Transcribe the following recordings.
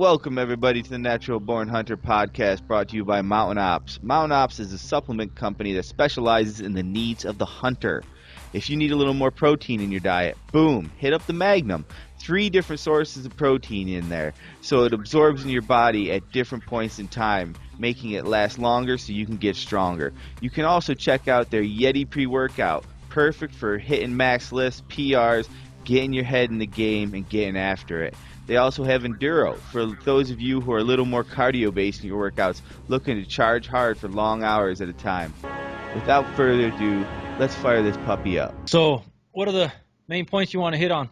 Welcome, everybody, to the Natural Born Hunter podcast brought to you by Mountain Ops. Mountain Ops is a supplement company that specializes in the needs of the hunter. If you need a little more protein in your diet, boom, hit up the Magnum. 3 different sources of protein in there, so it absorbs in your body at different points in time, making it last longer so you can get stronger. You can also check out their Yeti pre-workout, perfect for hitting max lifts, PRs, getting your head in the game, and getting after it. They also have Enduro for those of you who are a little more cardio-based in your workouts, looking to charge hard for long hours at a time. Without further ado, let's fire this puppy up. So, what are the main points you want to hit on?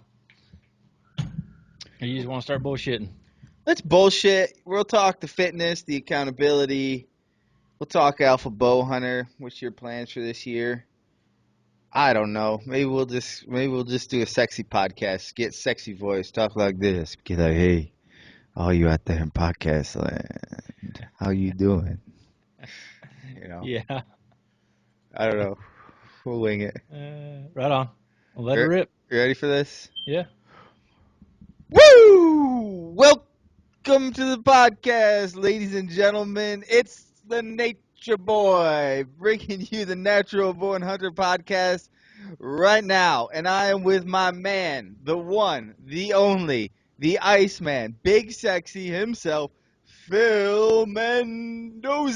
Or you just want to start bullshitting? Let's bullshit. We'll talk the fitness, the accountability. We'll talk alpha bow hunter. What's your plans for this year? I don't know. Maybe we'll just do a sexy podcast. Get sexy voice. Talk like this. Be like, hey, all you out there in podcast land, how you doing? You know. Yeah. I don't know. We'll wing it. Right on. Well, let it rip. You ready for this? Yeah. Woo! Welcome to the podcast, ladies and gentlemen. It's the Nature Boy bringing you the Natural Born Hunter podcast right now. And I am with my man, the one, the only, the Iceman, Big Sexy himself, Phil Mendoza.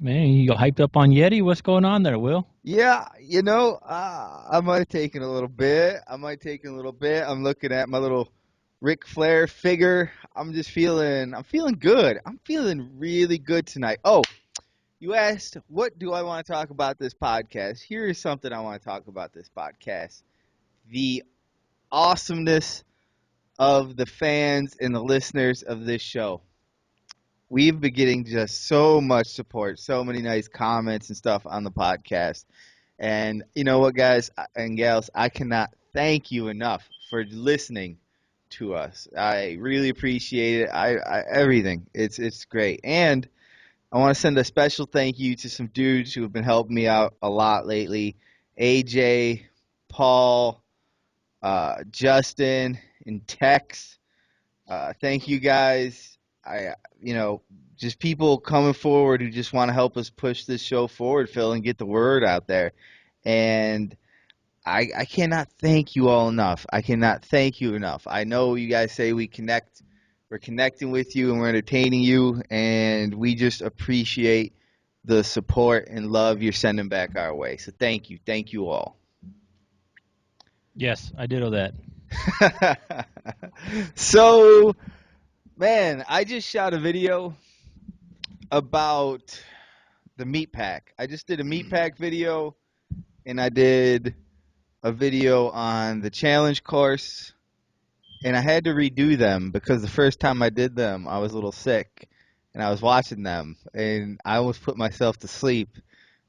Man, you hyped up on Yeti? What's going on there, Will? Yeah, I might have taken a little bit. I'm looking at my little Ric Flair figure. I'm feeling good. I'm feeling really good tonight. Oh, you asked, what do I want to talk about this podcast? Here is something I want to talk about this podcast. The awesomeness of the fans and the listeners of this show. We've been getting just so much support, so many nice comments and stuff on the podcast. And you know what, guys and gals, I cannot thank you enough for listening to us. I really appreciate it. Everything. It's great. And I want to send a special thank you to some dudes who have been helping me out a lot lately. AJ, Paul, Justin, and Tex. Thank you guys. Just people coming forward who just want to help us push this show forward, Phil, and get the word out there. And I cannot thank you all enough. I cannot thank you enough. I know you guys say we're connecting with you and we're entertaining you, and we just appreciate the support and love you're sending back our way. So thank you all. Yes, I did all that. So, man, I just shot a video about the meat pack. I just did a meat pack video, and I did a video on the challenge course, and I had to redo them because the first time I did them, I was a little sick, and I was watching them, and I almost put myself to sleep,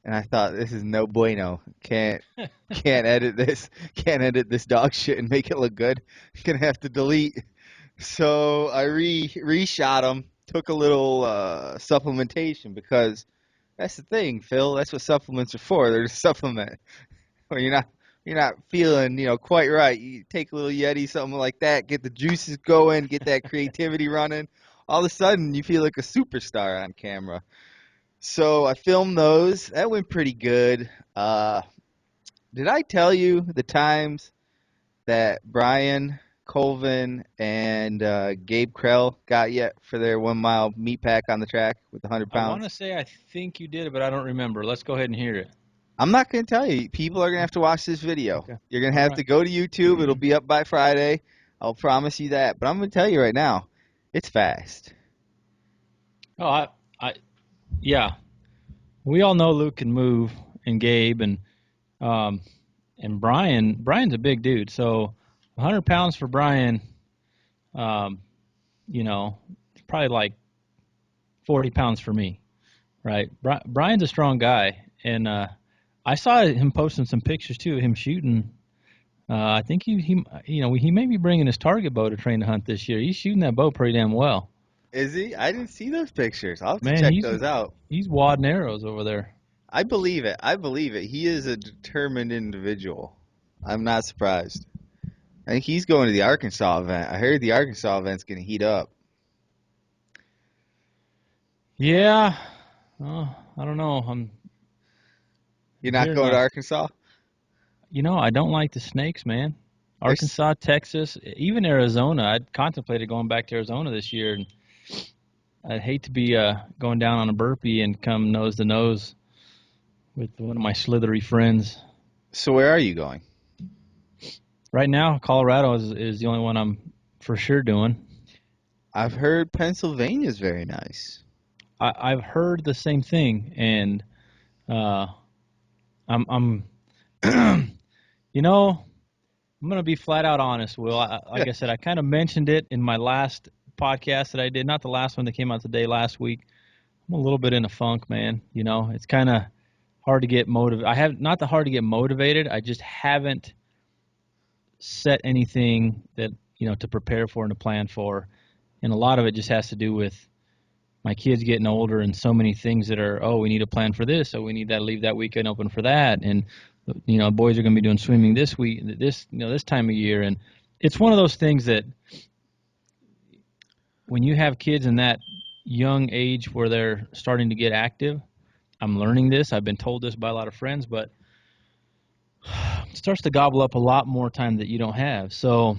and I thought, this is no bueno. Can't edit this dog shit and make it look good. Gonna have to delete. So I reshot them, took a little supplementation, because that's the thing, Phil. That's what supplements are for. They're just supplement. When you're not feeling quite right, you take a little Yeti, something like that, get the juices going, get that creativity running. All of a sudden, you feel like a superstar on camera. So I filmed those. That went pretty good. Did I tell you the times that Brian Colvin and Gabe Krell got yet for their 1 mile meat pack on the track with 100 pounds? I want to say I think you did it, but I don't remember. Let's go ahead and hear it. I'm not going to tell you. People are going to have to watch this video. Okay. You're going to have to go to YouTube. It'll be up by Friday. I'll promise you that. But I'm going to tell you right now, it's fast. Oh, yeah. We all know Luke can move, and Gabe, and Brian. Brian's a big dude, so 100 pounds for Brian, it's probably like 40 pounds for me, right? Brian's a strong guy, and I saw him posting some pictures too of him shooting. I think he may be bringing his target bow to train to hunt this year. He's shooting that bow pretty damn well. Is he? I didn't see those pictures. I'll have to check those out. He's wadding arrows over there. I believe it. He is a determined individual. I'm not surprised. I think he's going to the Arkansas event. I heard the Arkansas event's going to heat up. Yeah. I don't know. You're I'm not hearing going to Arkansas? I don't like the snakes, man. There's Arkansas, Texas, even Arizona. I'd contemplated going back to Arizona this year, and I'd hate to be going down on a burpee and come nose to nose with one of my slithery friends. So where are you going? Right now, Colorado is the only one I'm for sure doing. I've heard Pennsylvania's very nice. I've heard the same thing, and uh, I'm you know, I'm gonna be flat out honest, Will. Like I said, I kind of mentioned it in my last podcast that I did, not the last one that came out today, last week. I'm a little bit in a funk, man. It's kind of hard to get motivated. I have not the hard to get motivated. I just haven't set anything that to prepare for and to plan for, and a lot of it just has to do with my kids getting older and so many things that are, we need to plan for this, so we need to leave that weekend open for that, and boys are going to be doing swimming this week, this time of year, and it's one of those things that when you have kids in that young age where they're starting to get active, I'm learning this. I've been told this by a lot of friends, but it starts to gobble up a lot more time that you don't have. So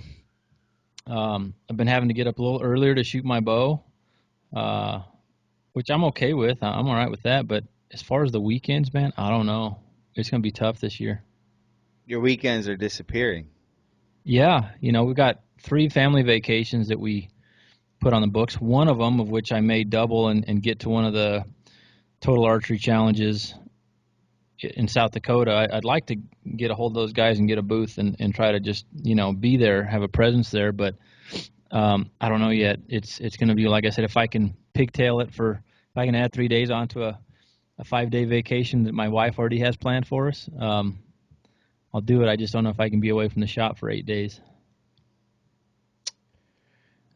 I've been having to get up a little earlier to shoot my bow, uh, which I'm okay with. I'm all right with that. But as far as the weekends, man, I don't know. It's going to be tough this year. Your weekends are disappearing. Yeah, we've got 3 family vacations that we put on the books. One of them, of which I may double and get to one of the total archery challenges in South Dakota. I'd like to get a hold of those guys and get a booth and try to just be there, have a presence there. But I don't know yet. It's going to be, like I said, if I can pigtail it if I can add 3 days onto a 5-day vacation that my wife already has planned for us, I'll do it. I just don't know if I can be away from the shop for 8 days.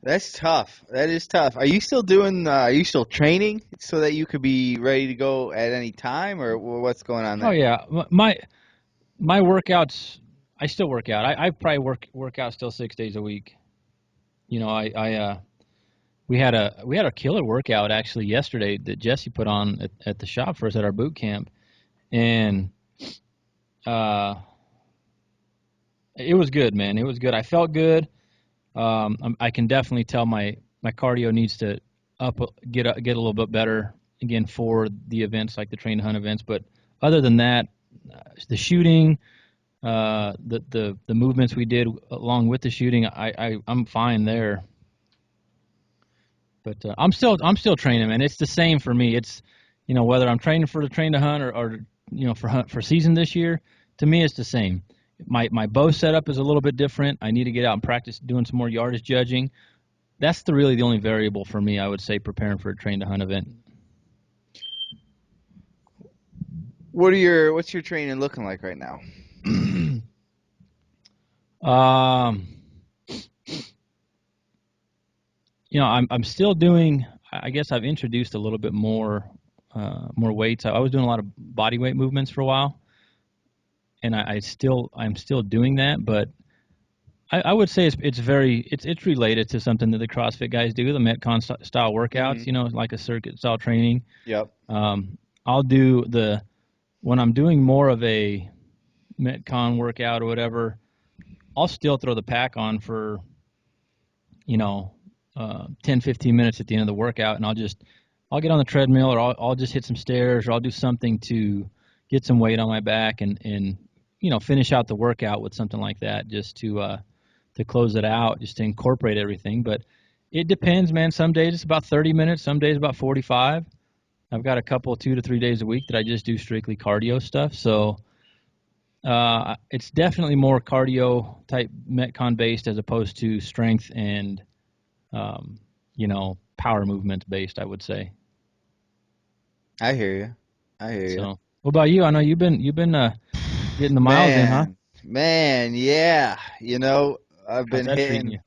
That's tough. That is tough. Are you still doing? Are you still training so that you could be ready to go at any time, or what's going on Oh there? yeah, my workouts. I still work out. I probably work out still 6 days a week. We had a killer workout actually yesterday that Jesse put on at the shop for us at our boot camp, and uh, it was good, man. It was good. I felt good. I can definitely tell my cardio needs to get a little bit better again for the events like the train to hunt events. But other than that, the shooting, the movements we did along with the shooting, I'm fine there. But I'm still training, man. It's the same for me. It's whether I'm training for the train to hunt or for season this year. To me, it's the same. My bow setup is a little bit different. I need to get out and practice doing some more yardage judging. That's really the only variable for me, I would say, preparing for a train to hunt event. What's your training looking like right now? um, I'm still doing. I guess I've introduced a little bit more weights. I was doing a lot of body weight movements for a while, and I'm still doing that. But I would say it's related to something that the CrossFit guys do, the Metcon style workouts. Hmm. Like a circuit style training. Yep. I'll do when I'm doing more of a Metcon workout or whatever. I'll still throw the pack on for, 10, 15 minutes at the end of the workout, and I'll get on the treadmill, or I'll just hit some stairs, or I'll do something to get some weight on my back and finish out the workout with something like that, just to close it out, just to incorporate everything. But it depends, man. Some days it's about 30 minutes, some days about 45. I've got a couple, 2 to 3 days a week that I just do strictly cardio stuff. So it's definitely more cardio type Metcon based as opposed to strength and um, power movements based, I would say. I hear you. I hear you. So, what about you? I know you've been getting the miles in, huh? Man, yeah. I've How's been that treating hitting. you?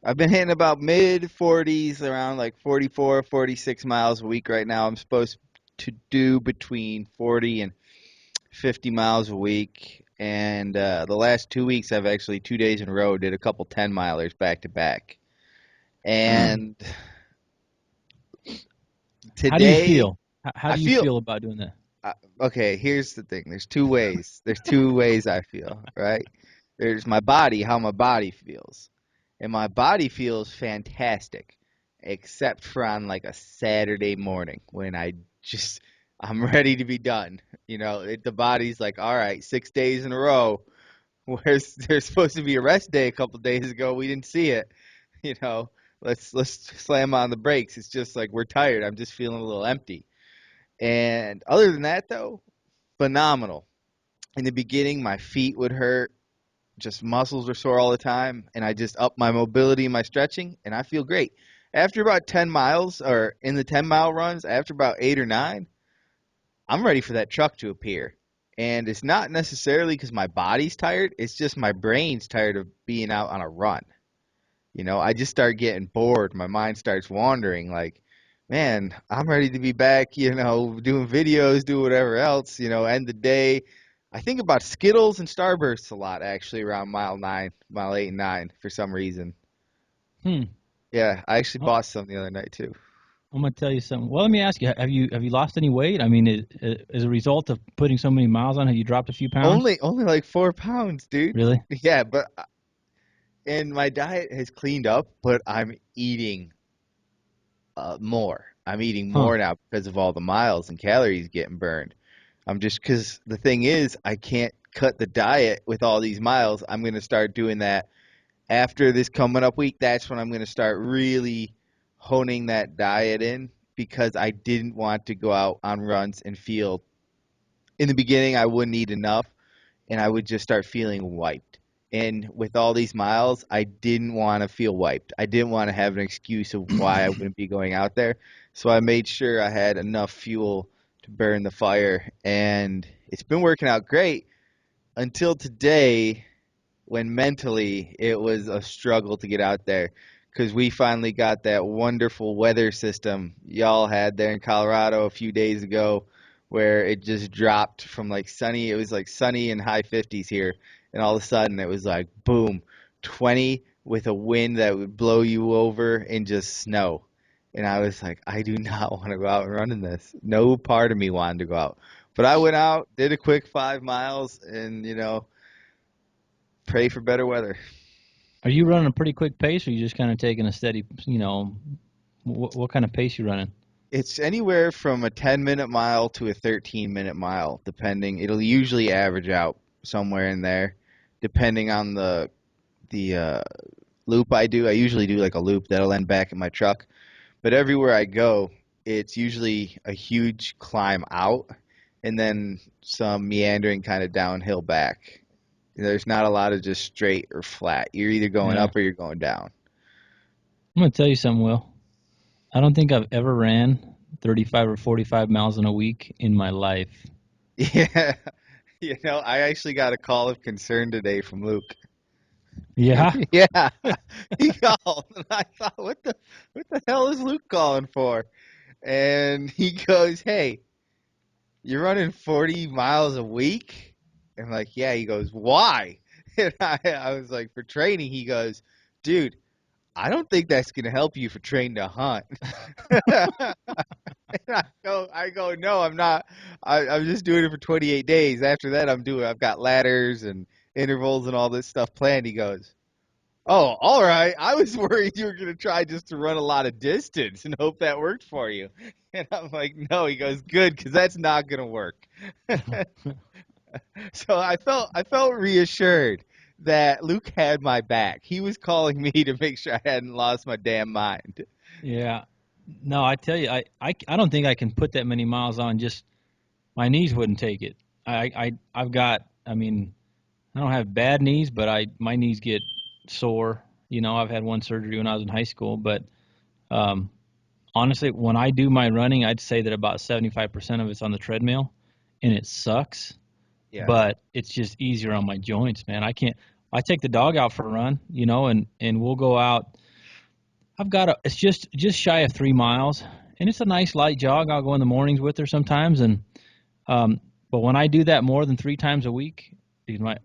I've been hitting about mid 40s, around like 44, 46 miles a week right now. I'm supposed to do between 40 and 50 miles a week. and the last 2 weeks I've actually 2 days in a row did a couple 10 milers back to back. And How do you today feel? How I do you feel feel about doing that? okay. Here's the thing. There's two ways. There's two ways I feel, right? There's my body, how my body feels. And my body feels fantastic, except for on like a Saturday morning when I'm ready to be done. The body's like, all right, 6 days in a row. Whereas there's supposed to be a rest day a couple days ago, we didn't see it. You know, let's slam on the brakes. It's just like we're tired. I'm just feeling a little empty. And other than that, though, phenomenal. In the beginning, my feet would hurt, just muscles were sore all the time, and I just upped my mobility and my stretching, and I feel great. After about 10 miles, or in the 10-mile runs, after about 8 or 9, I'm ready for that truck to appear. And it's not necessarily because my body's tired, it's just my brain's tired of being out on a run. I just start getting bored. My mind starts wandering like, man, I'm ready to be back, doing videos, do whatever else, end the day. I think about Skittles and Starbursts a lot, actually, around mile 8 and 9, for some reason. Hmm. Yeah, I actually Oh, bought some the other night too. I'm gonna tell you something. Well, let me ask you: have you lost any weight? I mean, as a result of putting so many miles on, have you dropped a few pounds? Only like 4 pounds, dude. Really? Yeah, but and my diet has cleaned up, but I'm eating more. I'm eating Huh. more now because of all the miles and calories getting burned. I'm just because the thing is, I can't cut the diet with all these miles. I'm going to start doing that after this coming up week. That's when I'm going to start really honing that diet in because I didn't want to go out on runs and feel in the beginning I wouldn't eat enough and I would just start feeling wiped. And with all these miles, I didn't want to feel wiped. I didn't want to have an excuse of why I wouldn't be going out there. So I made sure I had enough fuel to burn the fire. And it's been working out great until today when mentally it was a struggle to get out there because we finally got that wonderful weather system y'all had there in Colorado a few days ago where it just dropped from like sunny, it was like sunny and high 50s here, and all of a sudden it was like boom, 20 with a wind that would blow you over and just snow. And I was like, I do not want to go out and run in this. No part of me wanted to go out. But I went out, did a quick 5 miles, and pray for better weather. Are you running a pretty quick pace, or are you just kind of taking a steady, what kind of pace you running? It's anywhere from a 10-minute mile to a 13-minute mile, depending. It'll usually average out somewhere in there, depending on the loop I do. I usually do like a loop that'll end back at my truck. But everywhere I go, it's usually a huge climb out and then some meandering kind of downhill back. There's not a lot of just straight or flat. You're either going Yeah. up or you're going down. I'm gonna tell you something, Will. I don't think I've ever ran 35 or 45 miles in a week in my life. Yeah. I actually got a call of concern today from Luke. Yeah. Yeah. He called and I thought, what the hell is Luke calling for? And he goes, "Hey, you're running 40 miles a week?" And I'm like, "Yeah." He goes, "Why?" And I was like, "For training." He goes, "Dude, I don't think that's gonna help you for training to hunt." And I go, "No, I'm not. I'm just doing it for 28 days. After that, I've got ladders and intervals and all this stuff planned." He goes, "Oh, all right. I was worried you were going to try just to run a lot of distance and hope that worked for you." And I'm like, "No." He goes, "Good, because that's not going to work." So I felt reassured that Luke had my back. He was calling me to make sure I hadn't lost my damn mind. Yeah. No, I tell you, I don't think I can put that many miles on. Just my knees wouldn't take it. I've got. I mean, I don't have bad knees, but my knees get sore. I've had one surgery when I was in high school, but um, honestly, when I do my running, I'd say that about 75% of it's on the treadmill, and it sucks. Yeah. But it's just easier on my joints, man. I can't. I take the dog out for a run, and we'll go out. It's just shy of 3 miles, and it's a nice light jog. I'll go in the mornings with her sometimes, and um, but when I do that more than 3 times a week, because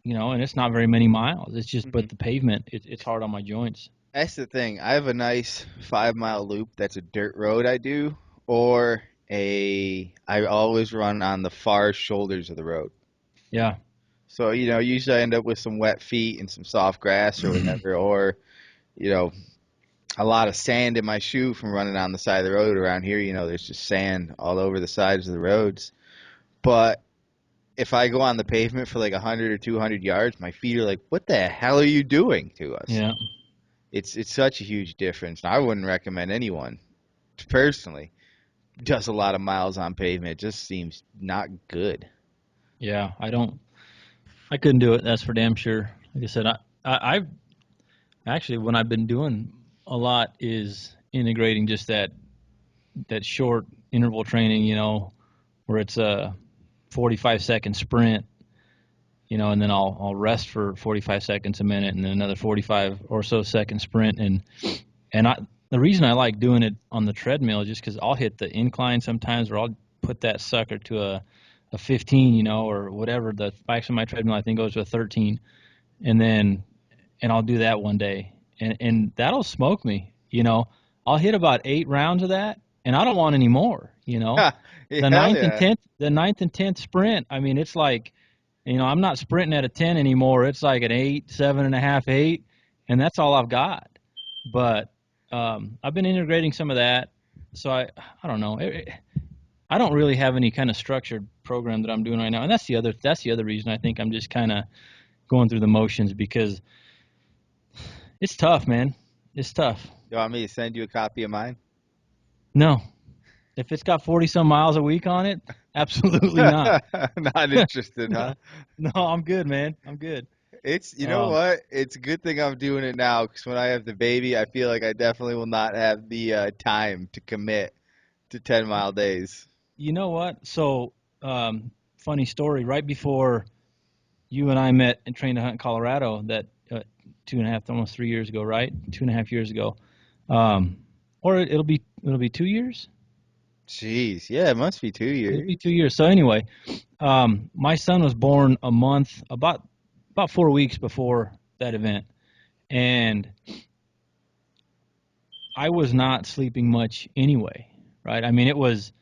and it's not very many miles. It's just, Hmm. but the pavement, it's hard on my joints. That's the thing. I have a nice 5 mile loop that's a dirt road I do, or I always run on the far shoulders of the road. Yeah. So, usually I end up with some wet feet and some soft grass or whatever, or, you know, a lot of sand in my shoe from running on the side of the road around here. There's just sand all over the sides of the roads. But if I go on the pavement for like 100 or 200 yards, my feet are like, what the hell are you doing to us? Yeah. It's such a huge difference. And I wouldn't recommend anyone personally does a lot of miles on pavement. It just seems not good. Yeah. I couldn't do it. That's for damn sure. Like I said, I've actually, when I've been doing a lot is integrating just that short interval training, where it's a 45-second sprint, and then I'll rest for 45 seconds a minute, and then another 45 or so second sprint, and the reason I like doing it on the treadmill is just because I'll hit the incline sometimes, or I'll put that sucker to a 15, or whatever. The actually my treadmill I think goes to a 13, and then I'll do that one day, and that'll smoke me. I'll hit about 8 rounds of that, and I don't want any more. The Hell ninth and yeah. tenth, the ninth and tenth sprint. I mean, it's like, I'm not sprinting at a 10 anymore. It's like an 8, 7.5, 8, and that's all I've got. But I've been integrating some of that, so I don't know. I don't really have any kind of structured program that I'm doing right now, and that's the other reason I think I'm just kind of going through the motions because it's tough, man. It's tough. You want me to send you a copy of mine? No, if it's got 40 some miles a week on it, absolutely not. Not interested, No, huh? no, I'm good, man. I'm good. You know Um, what? It's a good thing I'm doing it now because when I have the baby, I feel like I definitely will not have the time to commit to 10-mile days. you know what? So, funny story. Right before you and I met and trained to hunt in Colorado, that 2.5, almost 3 years ago, right? 2.5 years ago, um, or it'll be 2 years. Jeez, yeah, it must be 2 years. It'll be 2 years. So anyway, my son was born a month, about 4 weeks before that event, and I was not sleeping much anyway, right? I mean, it was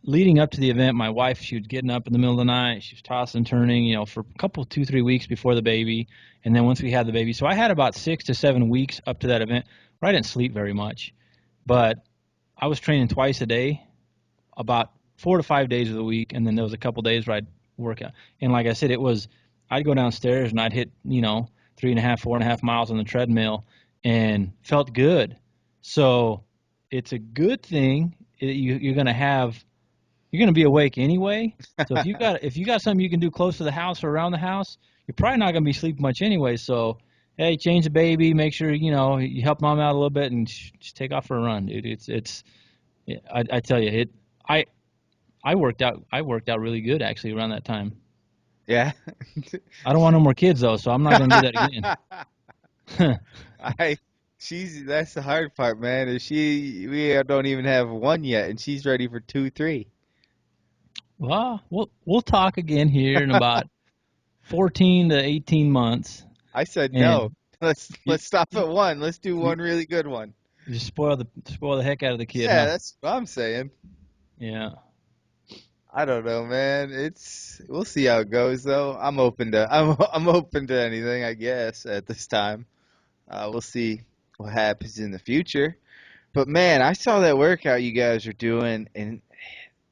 leading up to the event. My wife, she was getting up in the middle of the night. She was tossing and turning, for a couple, 2, 3 weeks before the baby, and then once we had the baby, so I had about 6 to 7 weeks up to that event where I didn't sleep very much, but I was training twice a day, about 4 to 5 days of the week, and then there was a couple days where I'd work out. And like I said, I'd go downstairs and I'd hit 3.5, 4.5 miles on the treadmill, and felt good. So it's a good thing. You're gonna be awake anyway. So if you got something you can do close to the house or around the house, you're probably not gonna be sleeping much anyway. So hey, change the baby, make sure you help mom out a little bit, and just take off for a run, dude. I tell you it. I I worked out really good actually around that time. Yeah. I don't want no more kids though, so I'm not gonna do that again. I that's the hard part, man. Is we don't even have one yet, and she's ready for two, three. Well, we'll talk again here in about 14 to 18 months, I said no. and you, Let's stop you, at one. Let's do you one really good one. just spoil the heck out of the kid, Yeah, huh? that's what I'm saying. Yeah. I don't know, man. We'll see how it goes though. I'm open to anything, I guess, at this time. We'll see what happens in the future. But man, I saw that workout you guys are doing, and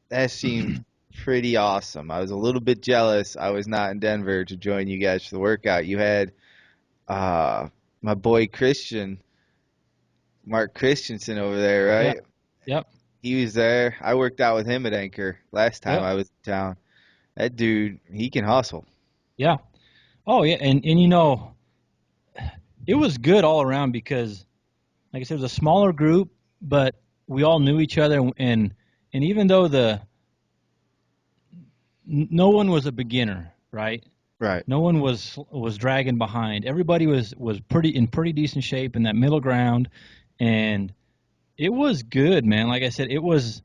that seemed pretty awesome. I was a little bit jealous. I was not in Denver to join you guys for the workout. You had uh, my boy Christian, Mark Christensen over there, Yeah. right? Yep. He was there. I worked out with him at Anchor last time Yep. I was in town. That dude, he can hustle. Yeah. Oh yeah, and it was good all around because, like I said, it was a smaller group, but we all knew each other, and even though no one was a beginner, right? Right. No one was dragging behind. Everybody was pretty decent shape in that middle ground, and it was good, man. Like I said, it was.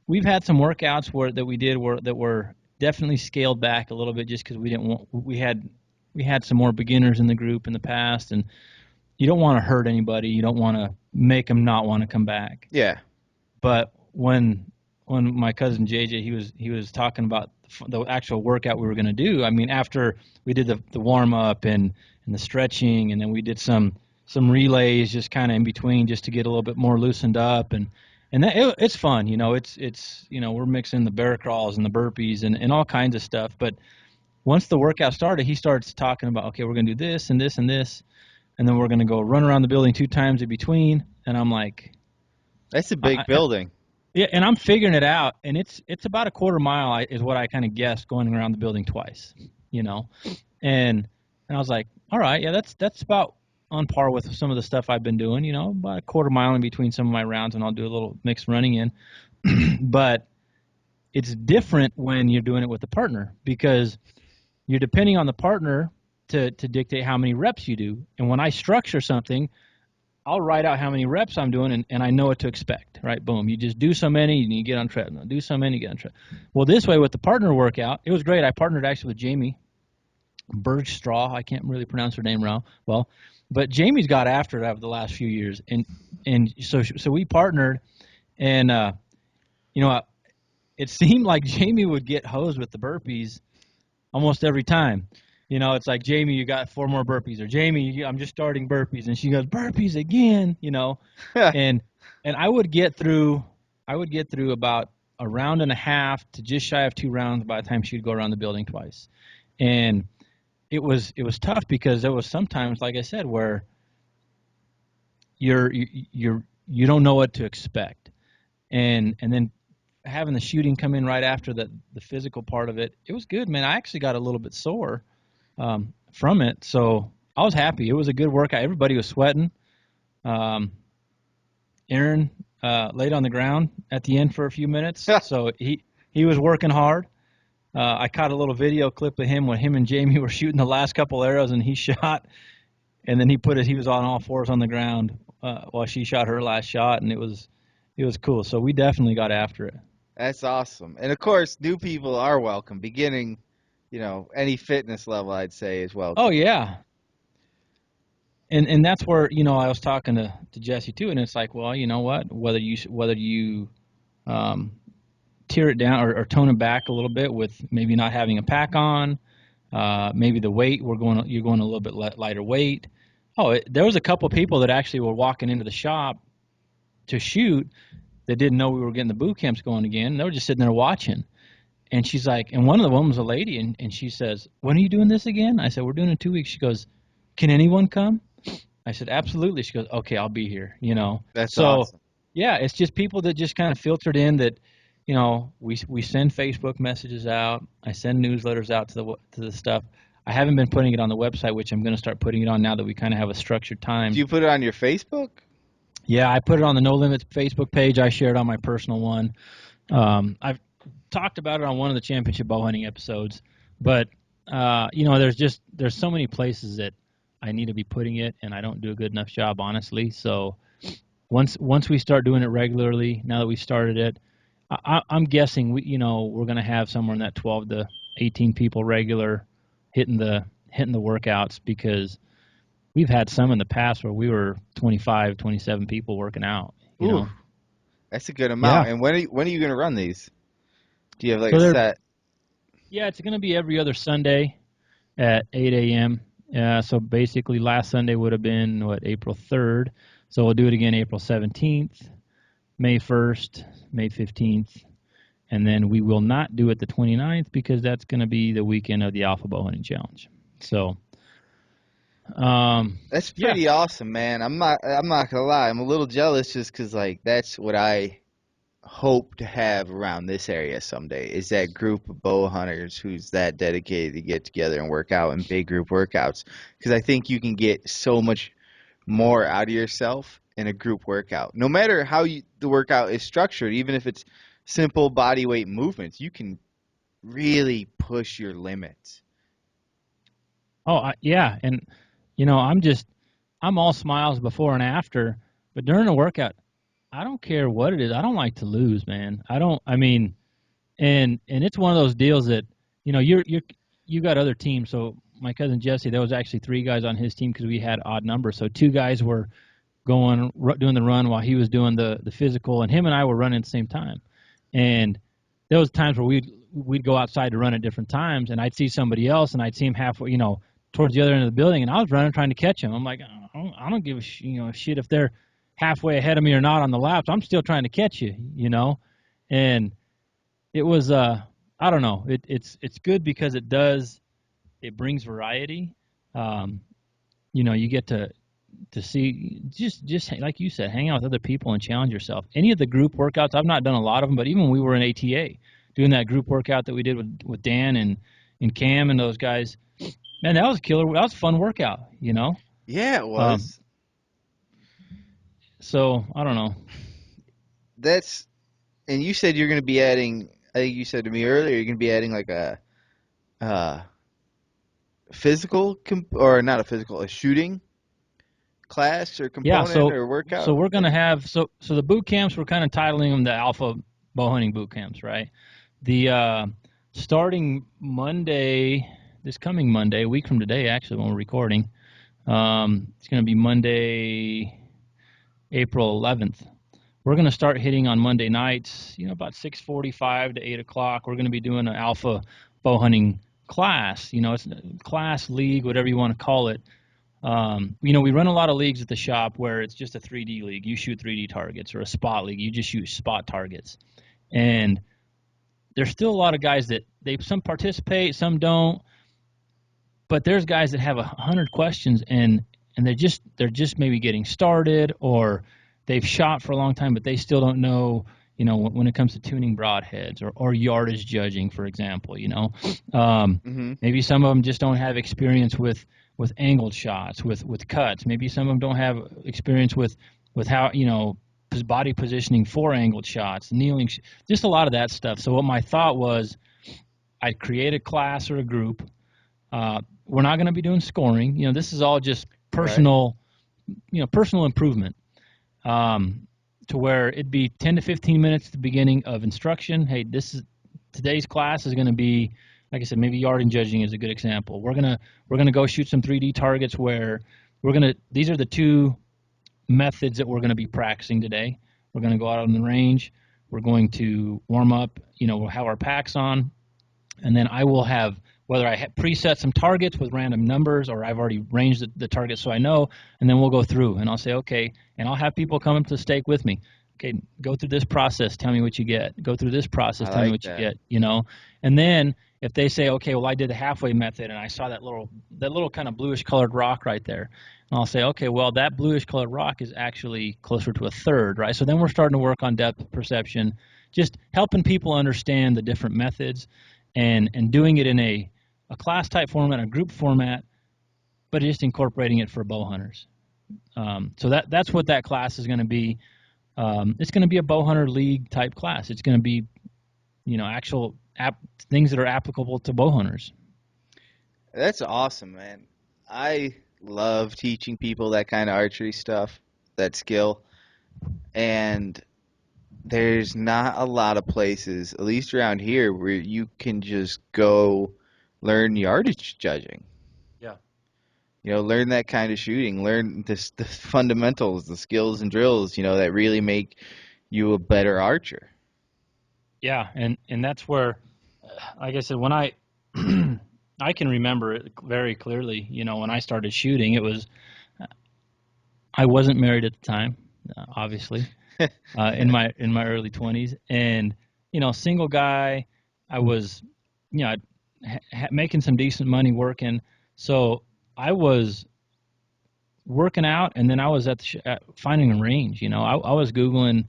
We've had some workouts that we did that were definitely scaled back a little bit just because we had some more beginners in the group in the past, and you don't want to hurt anybody. You don't want to make them not want to come back. Yeah. But when my cousin JJ, he was talking about the actual workout we were going to do. I mean, after we did the warm up and the stretching, and then we did some relays just kind of in between just to get a little bit more loosened up, and it's fun. It's we're mixing the bear crawls and the burpees and all kinds of stuff. But once the workout started, he starts talking about, okay, we're going to do this and this and this, and then we're going to go run around the building 2 times in between. And I'm like, That's a big building. yeah, and I'm figuring it out, and it's about a quarter mile is what I kind of guessed going around the building twice, you know, and I was like, all right, yeah, that's about on par with some of the stuff I've been doing, about a quarter mile in between some of my rounds, and I'll do a little mixed running in, but it's different when you're doing it with a partner because you're depending on the partner to dictate how many reps you do, and when I structure something, I'll write out how many reps I'm doing, and I know what to expect, right? Boom. You just do so many, and you get on treadmill. Do so many, you get on treadmill. Well, this way with the partner workout, it was great. I partnered actually with Jamie Bergstraw. I can't really pronounce her name well, but Jamie's got after it over the last few years, and so we partnered, and it seemed like Jamie would get hosed with the burpees almost every time. It's like, Jamie, you got 4 more burpees, or Jamie, I'm just starting burpees, and she goes, burpees again, and I would get through about a round and a half to just shy of 2 rounds by the time she'd go around the building twice, and it was tough because there was sometimes, like I said, where you don't know what to expect, and then having the shooting come in right after the physical part of it, it was good, man. I actually got a little bit sore from it, so I was happy. It was a good workout. Everybody was sweating. Aaron laid on the ground at the end for a few minutes, so he was working hard. I caught a little video clip of him when him and Jamie were shooting the last couple arrows, and he shot, and then he was on all fours on the ground while she shot her last shot, and it was cool. So we definitely got after it. That's awesome. And of course, new people are welcome. Beginning, any fitness level, I'd say, is welcome. Oh yeah. And that's where, I was talking to Jesse too, and it's like, well, you know what? Whether you tear it down or tone it back a little bit with maybe not having a pack on, maybe the weight you're going a little bit lighter weight. There was a couple of people that actually were walking into the shop to shoot that didn't know we were getting the boot camps going again. They were just sitting there watching. And she's like, and one of the women was a lady, and she says, when are you doing this again? I said, we're doing it in 2 weeks. She goes, can anyone come? I said, absolutely. She goes, okay, I'll be here, That's so awesome. Yeah, it's just people that just kind of filtered in that, we send Facebook messages out. I send newsletters out to the stuff. I haven't been putting it on the website, which I'm going to start putting it on now that we kind of have a structured time. Do you put it on your Facebook? Yeah, I put it on the No Limits Facebook page. I shared on my personal one. I've talked about it on one of the championship bow hunting episodes, but there's so many places that I need to be putting it, and I don't do a good enough job, honestly. So once we start doing it regularly, now that we started it, I'm guessing we're going to have somewhere in that 12 to 18 people regular hitting the workouts, because we've had some in the past where we were 25, 27 people working out. That's a good amount. Yeah. And when are you going to run these? Do you have like So a set? Yeah, it's going to be every other Sunday at 8 a.m. So basically last Sunday would have been, April 3rd. So we'll do it again April 17th, May 1st, May 15th. And then we will not do it the 29th because that's going to be the weekend of the Alpha Bow Hunting Challenge. So That's pretty awesome, man. I'm not gonna lie. I'm a little jealous just because that's what I hope to have around this area someday, is that group of bow hunters who's that dedicated to get together and work out in big group workouts, because I think you can get so much more out of yourself in a group workout. No matter how the workout is structured, even if it's simple body weight movements, you can really push your limits. Yeah, and I'm all smiles before and after, but during a workout, I don't care what it is. I don't like to lose, man. I mean, and it's one of those deals that you got other teams. So my cousin Jesse, there was actually three guys on his team because we had odd numbers. So two guys were doing the run while he was doing the physical, and him and I were running at the same time. And there was times where we'd go outside to run at different times, and I'd see somebody else, and I'd see him halfway, towards the other end of the building, and I was running trying to catch him. I'm like, I don't give a shit if they're halfway ahead of me or not on the laps. I'm still trying to catch you. And it was I don't know. It's good because it brings variety. Um, you get to see just like you said, hang out with other people and challenge yourself. Any of the group workouts, I've not done a lot of them, but even when we were in ATA doing that group workout that we did with Dan and Cam and those guys, man, that was killer. That was a fun workout. Yeah, it Um, was. so I don't know. That's and you said you're going to be adding. I think you said to me earlier you're going to be adding like a uh, or not a physical, a shooting class or Yeah, component so or so workout we're gonna thing. have so the boot camps, we're kind of titling them the Alpha Bow Hunting Boot Camps, right? The starting Monday, this coming Monday, a week from today, actually, when we're recording, it's gonna be Monday, April 11th. We're gonna start hitting on Monday nights, about 6:45 to 8 o'clock. We're gonna be doing an Alpha Bow Hunting class. It's a class league, whatever you want to call it. We run a lot of leagues at the shop where it's just a 3D league. You shoot 3D targets, or a spot league. You just shoot spot targets. And there's still a lot of guys that some participate, some don't. But there's guys that have 100 questions, and they're just maybe getting started, or they've shot for a long time, but they still don't know. When it comes to tuning broadheads or yardage judging, for example. Um, Hmm. maybe some of them just don't have experience with angled shots, with cuts. Maybe some of them don't have experience with how body positioning for angled shots, kneeling, just a lot of that stuff. So what my thought was, I'd create a class or a group. We're not going to be doing scoring. This is all just Right. personal improvement. To where it'd be 10 to 15 minutes at the beginning of instruction. Hey, today's class is going to be, like I said, maybe yard and judging is a good example. We're gonna go shoot some 3D targets where these are the two methods that we're gonna be practicing today. We're gonna go out on the range. We're going to warm up. We'll have our packs on, and then I will have, whether I preset some targets with random numbers, or I've already ranged the targets so I know, and then we'll go through and I'll say, okay, and I'll have people come up to the stake with me. Okay, go through this process, tell me what you get. Go through this process, I tell me like what you that. get. And then if they say, okay, well, I did the halfway method and I saw that little kind of bluish colored rock right there, and I'll say, okay, well, that bluish colored rock is actually closer to a third, right? So then we're starting to work on depth perception, just helping people understand the different methods, and doing it in a class type format, a group format, but just incorporating it for bow hunters. So that's what that class is going to be. It's going to be a bow hunter league type class. It's going to be actual things that are applicable to bow hunters. That's awesome, man. I love teaching people that kind of archery stuff, that skill. And there's not a lot of places, at least around here, where you can just go learn yardage judging. Yeah. Learn that kind of shooting, learn the fundamentals, the skills and drills, that really make you a better archer. Yeah, and that's where, like I said, when I I can remember it very clearly. When I started shooting, I wasn't married at the time, obviously, in my early 20s, and single guy. I was, making some decent money working, so I was working out, and then I was finding a range. I was googling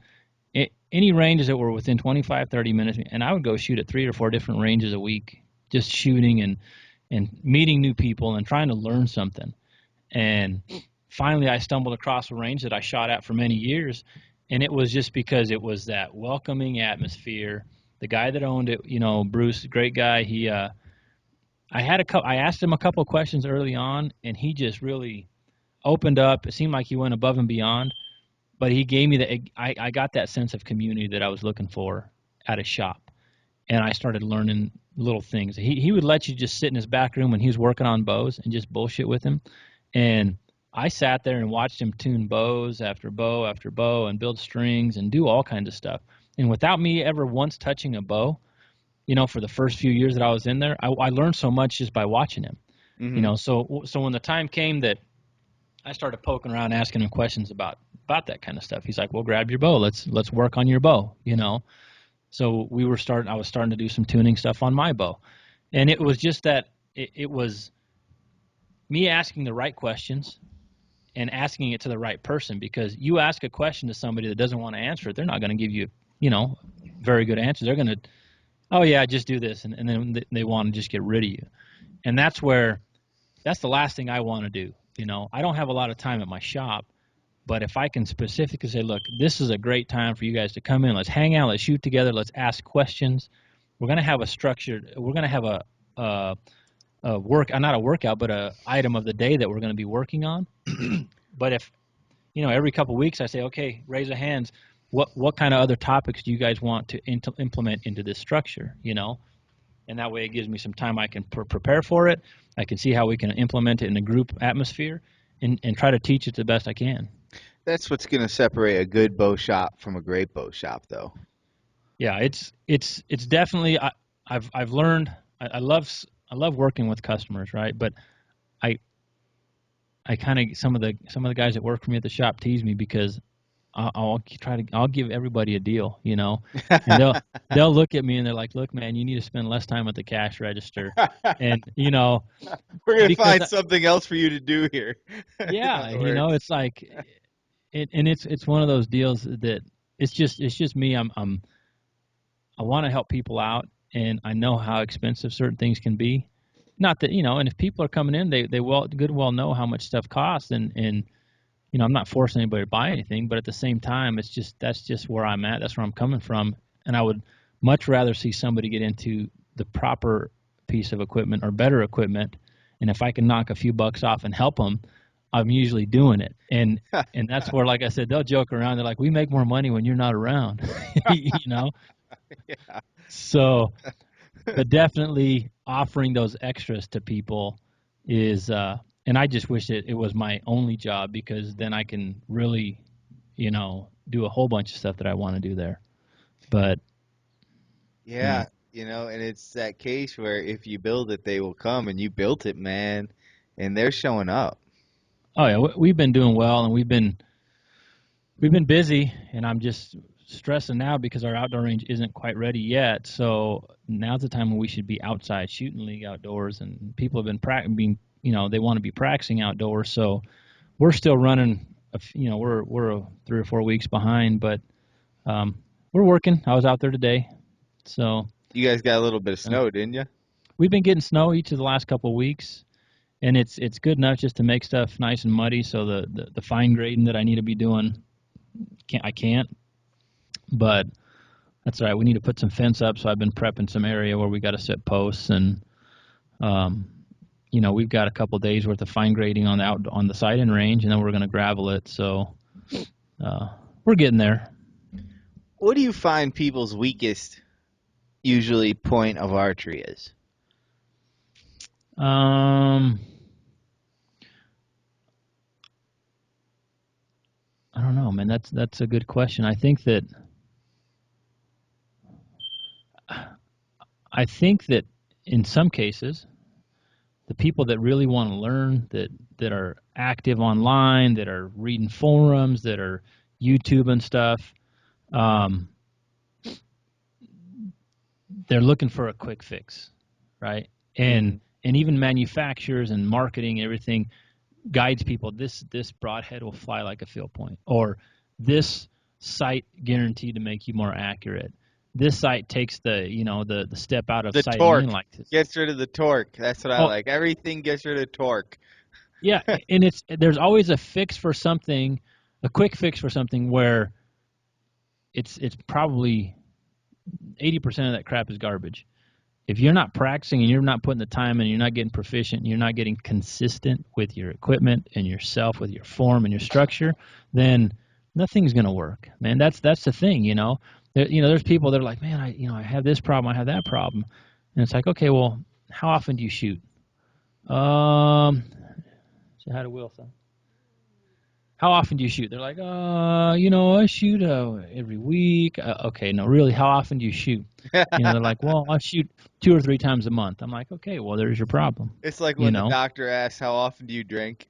any ranges that were within 25, 30 minutes, and I would go shoot at 3 or 4 different ranges a week, just shooting and meeting new people and trying to learn something. And finally, I stumbled across a range that I shot at for many years, and it was just because it was that welcoming atmosphere. The guy that owned it, Bruce, great guy. I asked him a couple of questions early on, and he just really opened up. It seemed like he went above and beyond, but he gave me I got that sense of community that I was looking for at a shop. and I started learning little things. He would let you just sit in his back room when he was working on bows and just bullshit with him. And I sat there and watched him tune bows after bow after bow and build strings and do all kinds of stuff. And without me ever once touching a bow, for the first few years that I was in there, I learned so much just by watching him. Mm-hmm. So when the time came that I started poking around, asking him questions about that kind of stuff, he's like, "Well, grab your bow. Let's work on your bow." So I was starting to do some tuning stuff on my bow, and it was just that it was me asking the right questions and asking it to the right person, because you ask a question to somebody that doesn't want to answer it, they're not going to give you, very good answers. They're going to, oh yeah, just do this, and then they want to just get rid of you. And that's the last thing I want to do. I don't have a lot of time at my shop, but if I can specifically say, look, this is a great time for you guys to come in, let's hang out, let's shoot together, let's ask questions. We're going to have not a workout, but a item of the day that we're going to be working on. But if, every couple of weeks I say, okay, raise of hands, what kind of other topics do you guys want to implement into this structure, And that way it gives me some time. I can prepare for it. I can see how we can implement it in a group atmosphere and try to teach it the best I can. That's what's going to separate a good bow shop from a great bow shop, though. Yeah, it's definitely, I've learned, I love working with customers, right? But I kind of, some of the guys that work for me at the shop tease me because I'll give everybody a deal, and they'll look at me and they're like, "Look, man, you need to spend less time at the cash register," and We're going to because find something else for you to do here. In yeah, other words. it's like it's one of those deals that it's just me. I want to help people out, and I know how expensive certain things can be. Not that, and if people are coming in, they well know how much stuff costs, and I'm not forcing anybody to buy anything, but at the same time, that's just where I'm at. That's where I'm coming from, and I would much rather see somebody get into the proper piece of equipment or better equipment, and if I can knock a few bucks off and help them, I'm usually doing it. And that's where, like I said, they'll joke around. They're like, "We make more money when you're not around," you know. Yeah. So, but definitely offering those extras to people is and I just wish it was my only job, because then I can really, do a whole bunch of stuff that I want to do there. But Yeah, and it's that case where if you build it, they will come, and you built it, man, and they're showing up. oh yeah, we've been doing well, and we've been busy, and I'm just stressing now because our outdoor range isn't quite ready yet. So now's the time when we should be outside shooting league outdoors, and people have been they want to be practicing outdoors. So we're still running. We're 3 or 4 weeks behind, but we're working. I was out there today, so You guys got a little bit of uh, snow, didn't you? we've been getting snow each of the last couple of weeks, and it's good enough just to make stuff nice and muddy. So the fine grading that I need to be doing, I can't. But that's all right. We need to put some fence up, so I've been prepping some area where we got to set posts, and um, we've got a couple days worth of fine grading on the side end range, and then we're going to gravel it. So we're getting there. What do you find people's weakest, usually, point of archery is? Um, I don't know, man. That's a good question. I think that in some cases, the people that really want to learn, that are active online, that are reading forums, that are YouTube and stuff, um, they're looking for a quick fix, right? Mm-hmm. And even manufacturers and marketing and everything guides people. This broadhead will fly like a field point, or this sight guaranteed to make you more accurate. This sight takes the step out of The sighting in torque like this. gets rid of the torque. That's what I Oh like. Everything gets rid of torque. yeah, and there's always a fix for something, a quick fix for something where it's probably 80% of that crap is garbage. If you're not practicing and you're not putting the time in, you're not getting proficient, and you're not getting consistent with your equipment and yourself, with your form and your structure, then nothing's going to work, man. That's the thing, there's people that are like, man, I have this problem, I have that problem, and it's like, okay, well, how often do you shoot? So how to Wilson? How often do you shoot? They're like, I shoot every week. Okay, no, really, how often do you shoot? They're like, well, I shoot 2 or 3 times a month. I'm like, okay, well, there's your problem. It's like You when the know, doctor asks, how often do you drink?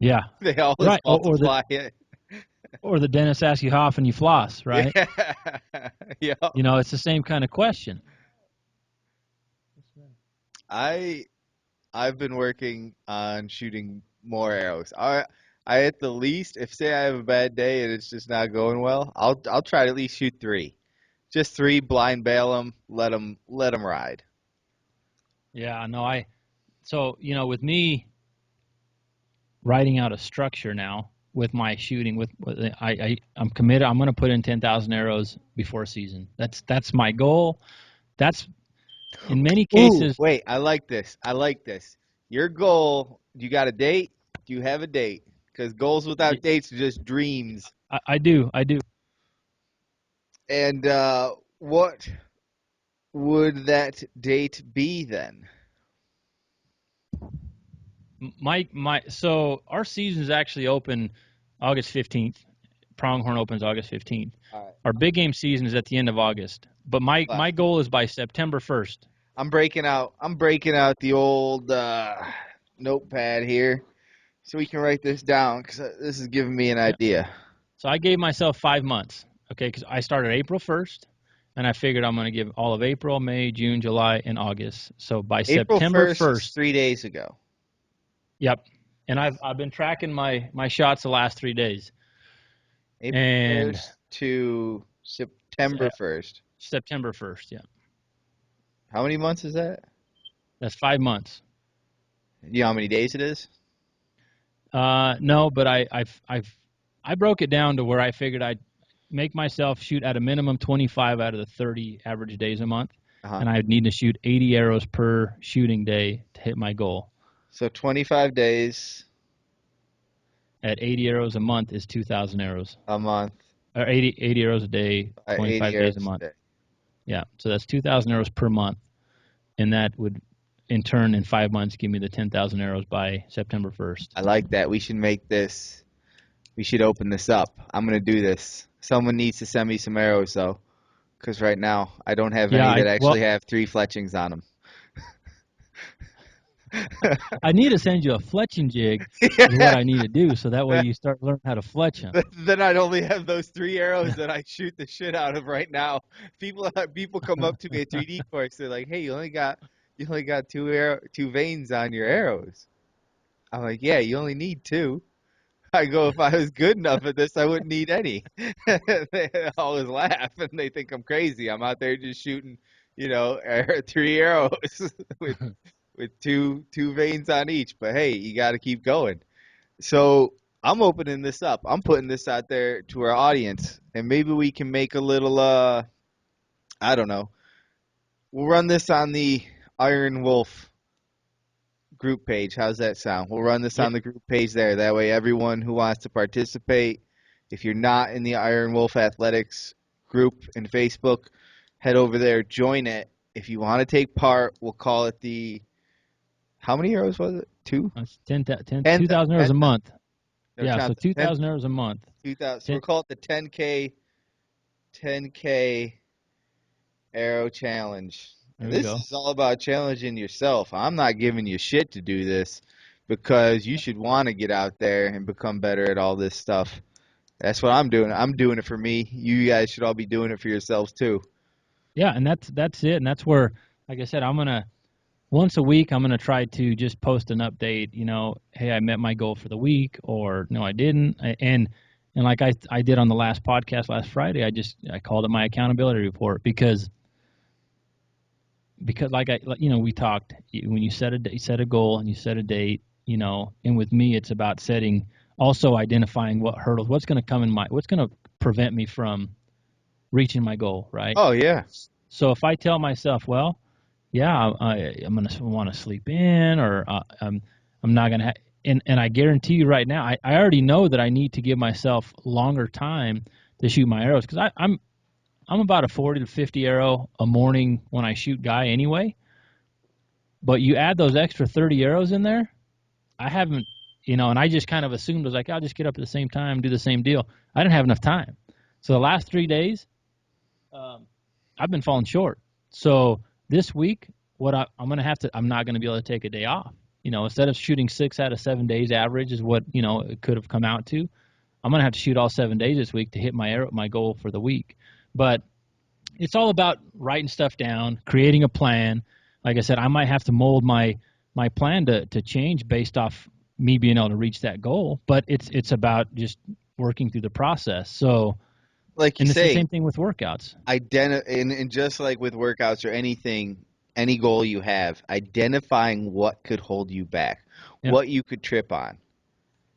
yeah, They always right. multiply it. Or the dentist asks you how often you floss, right? Yeah. Yeah. It's the same kind of question. I I've been working on shooting more arrows. I at the least, if say I have a bad day and it's just not going well, I'll try to at least shoot three. Just three, blind bail them, let them ride. Yeah, no, with me writing out a structure now with my shooting I'm committed. I'm going to put in 10,000 arrows before season. That's my goal. That's in many Ooh, cases. wait, I like this. I like this. Your goal, you got a date? Do you have a date? Because goals without dates are just dreams. I do. And what would that date be then? So our season is actually open August 15th. Pronghorn opens August 15th. All right. Our big game season is at the end of August. But my Left. goal is by September 1st. I'm breaking out the old notepad here so we can write this down because this is giving me an Yeah. idea. So I gave myself 5 months, okay, because I started April 1st, and I figured I'm going to give all of April, May, June, July, and August. So by April September 1st is 1st, 3 days ago. yep. And I've been tracking my shots the last 3 days, April and 1st to September 1st. September 1st, yeah, How many months is that? that's 5 months. You know how many days it is? No, but I broke it down to where I figured I'd make myself shoot at a minimum 25 out of the 30 average days a month, Uh-huh. and I'd need to shoot 80 arrows per shooting day to hit my goal. So 25 days At 80 arrows a month is 2,000 arrows, a month, or 80 arrows a day, 80 25 days a arrows month. a day. Yeah, so that's 2,000 arrows per month, and that would, in turn, in 5 months, give me the 10,000 arrows by September 1st. I like that. We should make this. We should open this up. I'm gonna do this. Someone needs to send me some arrows though, because right now I don't have Yeah, any that actually have three fletchings on them. I need to send you a fletching jig, is what I need to do, so that way you start learning how to fletch them. Then I'd only have those three arrows that I shoot the shit out of right now. People come up to me at 3D course. They're like, "Hey, you only got two veins on your arrows." I'm like, "Yeah, you only need two." I go, if I was good enough at this, I wouldn't need any. They always laugh and they think I'm crazy. I'm out there just shooting, three arrows with two veins on each. But hey, you got to keep going. So I'm opening this up. I'm putting this out there to our audience, and maybe we can make a little. I don't know. We'll run this on the Iron Wolf group page. How's that sound? We'll run this Yeah, on the group page there. That way, everyone who wants to participate, if you're not in the Iron Wolf Athletics group in Facebook, head over there, join it. If you want to take part, we'll call it the. How many arrows was it? Two? it's 10, 2,000 arrows a month. no, Yeah, so Jonathan, 10, 2,000 arrows a month. 2000. So we'll 10, call it the 10K arrow challenge. there And we this go. is all about challenging yourself. I'm not giving you shit to do this because you should want to get out there and become better at all this stuff. That's what I'm doing. I'm doing it for me. You guys should all be doing it for yourselves too. Yeah, and that's it, and that's where, like I said, once a week, I'm gonna try to just post an update. Hey, I met my goal for the week, or no, I didn't. And like I did on the last podcast last Friday, I called it my accountability report because we talked, when you set a goal and you set a date, and with me it's about also identifying what's going to what's going to prevent me from reaching my goal, right? Oh yeah. So if I tell myself, well, yeah, I'm going to want to sleep in, or I'm not going to and I guarantee you right now, I already know that I need to give myself longer time to shoot my arrows, because I'm about a 40 to 50 arrow a morning when I shoot guy anyway. But you add those extra 30 arrows in there, I haven't, and I just kind of assumed I was like, I'll just get up at the same time, do the same deal. I didn't have enough time. So the last 3 days, um, I've been falling short. So this week, I'm going to have to, I'm not going to be able to take a day off. Instead of shooting 6 out of 7 days average is what, it could have come out to. I'm going to have to shoot all 7 days this week to hit my goal for the week. But it's all about writing stuff down, creating a plan. Like I said, I might have to mold my plan to change based off me being able to reach that goal, but it's about just working through the process. So, Like you and it's the say, same thing with workouts. and just like with workouts or anything, any goal you have, identifying what could hold you back, Yeah, what you could trip on.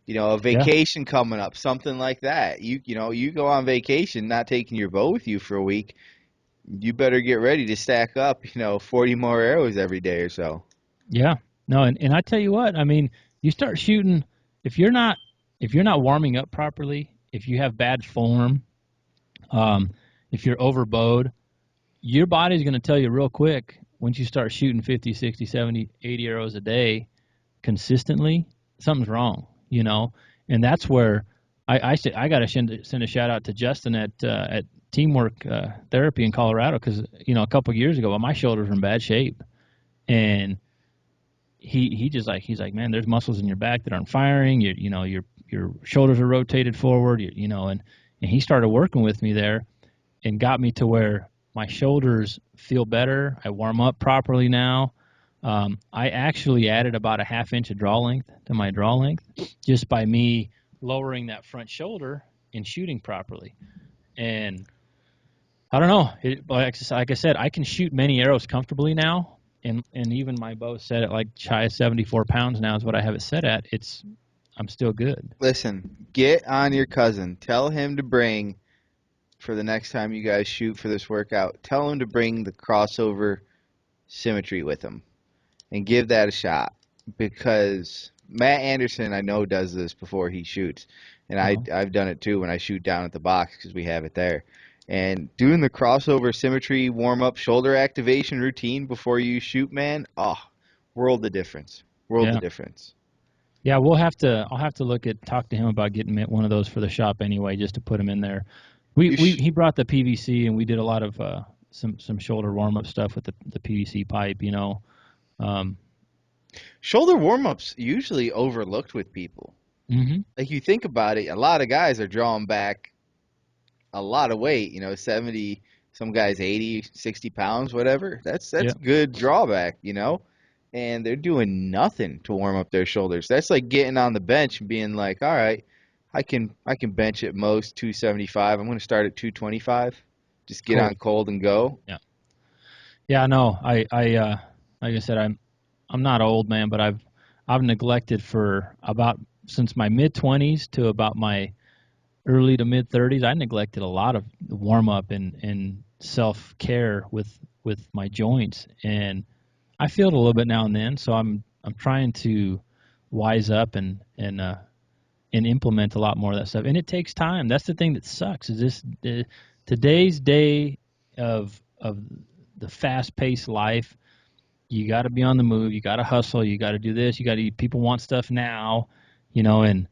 A yeah, vacation coming up, something like that. You go on vacation, not taking your bow with you for a week. You better get ready to stack up, 40 more arrows every day or so. yeah. No, and I tell you what, I mean, you start shooting if you're not if you're not warming up properly, if you have bad form, um, if you're overbowed, your body's going to tell you real quick once you start shooting 50, 60, 70, 80 arrows a day consistently, something's wrong, and that's where I got to send a shout out to Justin at Teamwork Therapy in Colorado because a couple of years ago my shoulders were in bad shape, and he's like, man, there's muscles in your back that aren't firing. Your shoulders are rotated forward. And he started working with me there and got me to where my shoulders feel better. I warm up properly now. I actually added about a half inch of draw length to my draw length just by me lowering that front shoulder and shooting properly. And I don't know. Like I said, I can shoot many arrows comfortably now. And even my bow set at like shy of 74 pounds now is what I have it set at. I'm still good. Listen, get on your cousin. Tell him to bring, for the next time you guys shoot for this workout, tell him to bring the crossover symmetry with him and give that a shot. Because Matt Anderson, I know, does this before he shoots. And Uh-huh. I've done it too when I shoot down at the box because we have it there. And doing the crossover symmetry warm up shoulder activation routine before you shoot, man, oh, world of difference. World of Yeah. difference. Yeah, I'll have to talk to him about getting one of those for the shop anyway, just to put him in there. You sh- He brought the PVC and we did a lot of some shoulder warm up stuff with the PVC pipe. Um, Shoulder warm ups usually overlooked with people. hmm Like you think about it, a lot of guys are drawing back a lot of weight, 70, some guys 80, 60 pounds, whatever. That's yeah, good drawback. And they're doing nothing to warm up their shoulders. That's like getting on the bench and being like, "All right, I can bench at most 275. I'm going to start at 225. Just get on cold. cold and go." Yeah, yeah. No, like I said, I'm not old, man, but I've neglected for about since my mid 20s to about my early to mid 30s. I neglected a lot of warm up and self care with my joints, and I feel it a little bit now and then. So I'm trying to wise up and implement a lot more of that stuff. And it takes time. That's the thing that sucks. Is this today's day of the fast paced life? You got to be on the move. You got to hustle. You got to do this. You got to. People want stuff now, And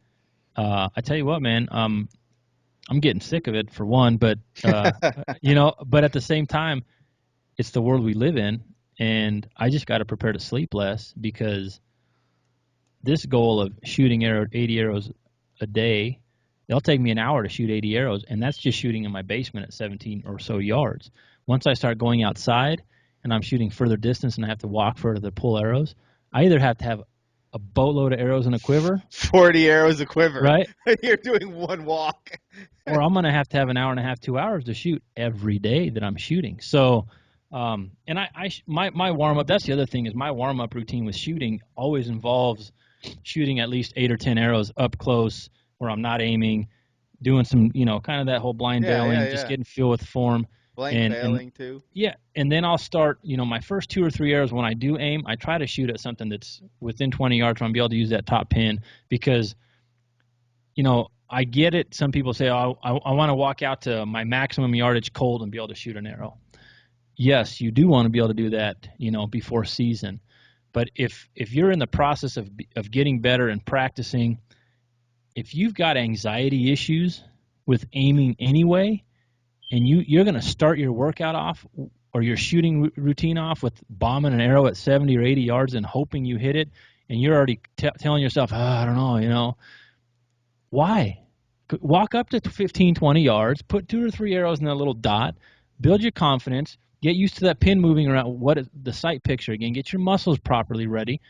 I tell you what, man. I'm getting sick of it for one, but but at the same time, it's the world we live in, and I just got to prepare to sleep less because this goal of shooting 80 arrows a day, it'll take me an hour to shoot 80 arrows, and that's just shooting in my basement at 17 or so yards. Once I start going outside and I'm shooting further distance and I have to walk further to pull arrows, I either have to have a boatload of arrows in a quiver, 40 arrows a quiver. right? You're doing one walk. Or I'm going to have an hour and a half, 2 hours to shoot every day that I'm shooting. So, and my warm up, that's the other thing is my warm up routine with shooting always involves shooting at least 8 or 10 arrows up close where I'm not aiming, doing some, kind of that whole blind Yeah, yeah, bailing, just yeah. getting feel with form. Blank And bailing too. yeah, and then I'll start, my first 2 or 3 arrows when I do aim, I try to shoot at something that's within 20 yards where I'm be able to use that top pin because, I get it. Some people say, oh, I want to walk out to my maximum yardage cold and be able to shoot an arrow. Yes, you do want to be able to do that, before season. But if you're in the process of getting better and practicing, if you've got anxiety issues with aiming anyway, and you're going to start your workout off or your shooting routine off with bombing an arrow at 70 or 80 yards and hoping you hit it, and you're already telling yourself, I don't know, why? Walk up to 15, 20 yards, put 2 or 3 arrows in that little dot, build your confidence, get used to that pin moving around, what is the sight picture again, get your muscles properly ready,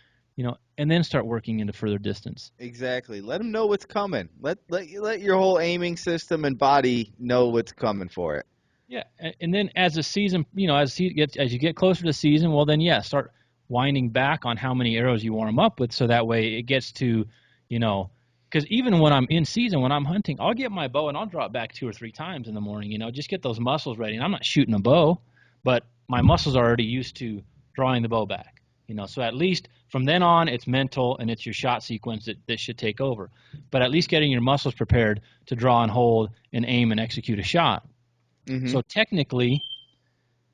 and then start working into further distance. Exactly. Let them know what's coming. Let your whole aiming system and body know what's coming for it. Yeah, and then as the season, as you get closer to season, well, then start winding back on how many arrows you warm up with, so that way it gets to, because even when I'm in season, when I'm hunting, I'll get my bow and I'll draw it back 2 or 3 times in the morning, just get those muscles ready. And I'm not shooting a bow, but my muscles are already used to drawing the bow back, So at least from then on, it's mental and it's your shot sequence that should take over. But at least getting your muscles prepared to draw and hold and aim and execute a shot. Mm-hmm. So technically,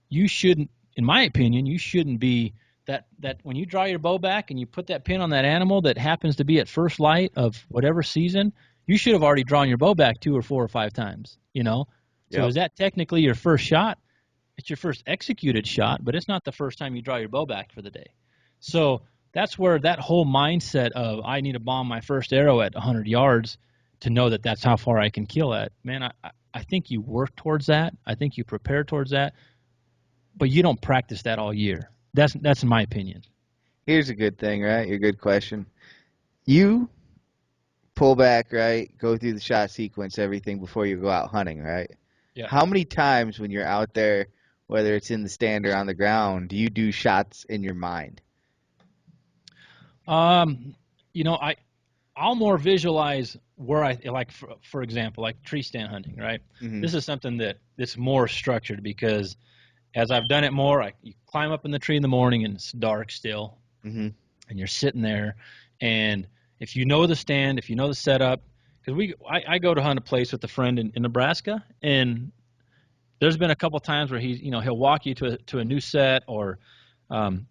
you shouldn't, in my opinion, you shouldn't be that when you draw your bow back and you put that pin on that animal that happens to be at first light of whatever season, you should have already drawn your bow back 2 or 4 or 5 times, So Yep. is that technically your first shot? It's your first executed shot, but it's not the first time you draw your bow back for the day. So that's where that whole mindset of I need to bomb my first arrow at 100 yards to know that that's how far I can kill at. Man, I think you work towards that. I think you prepare towards that, but you don't practice that all year. That's my opinion. Here's a good thing, right? Your good question. You pull back, right? Go through the shot sequence, everything before you go out hunting, right? Yeah. How many times when you're out there, whether it's in the stand or on the ground, do you do shots in your mind? I'll more visualize where I like, for example, like tree stand hunting, right? Mm-hmm. This is something that's more structured because as I've done it more, you climb up in the tree in the morning and it's dark still, Mm-hmm. and you're sitting there, and if you know the stand, if you know the setup, because I go to hunt a place with a friend in Nebraska, and there's been a couple times where he'll walk you to a new set, or um,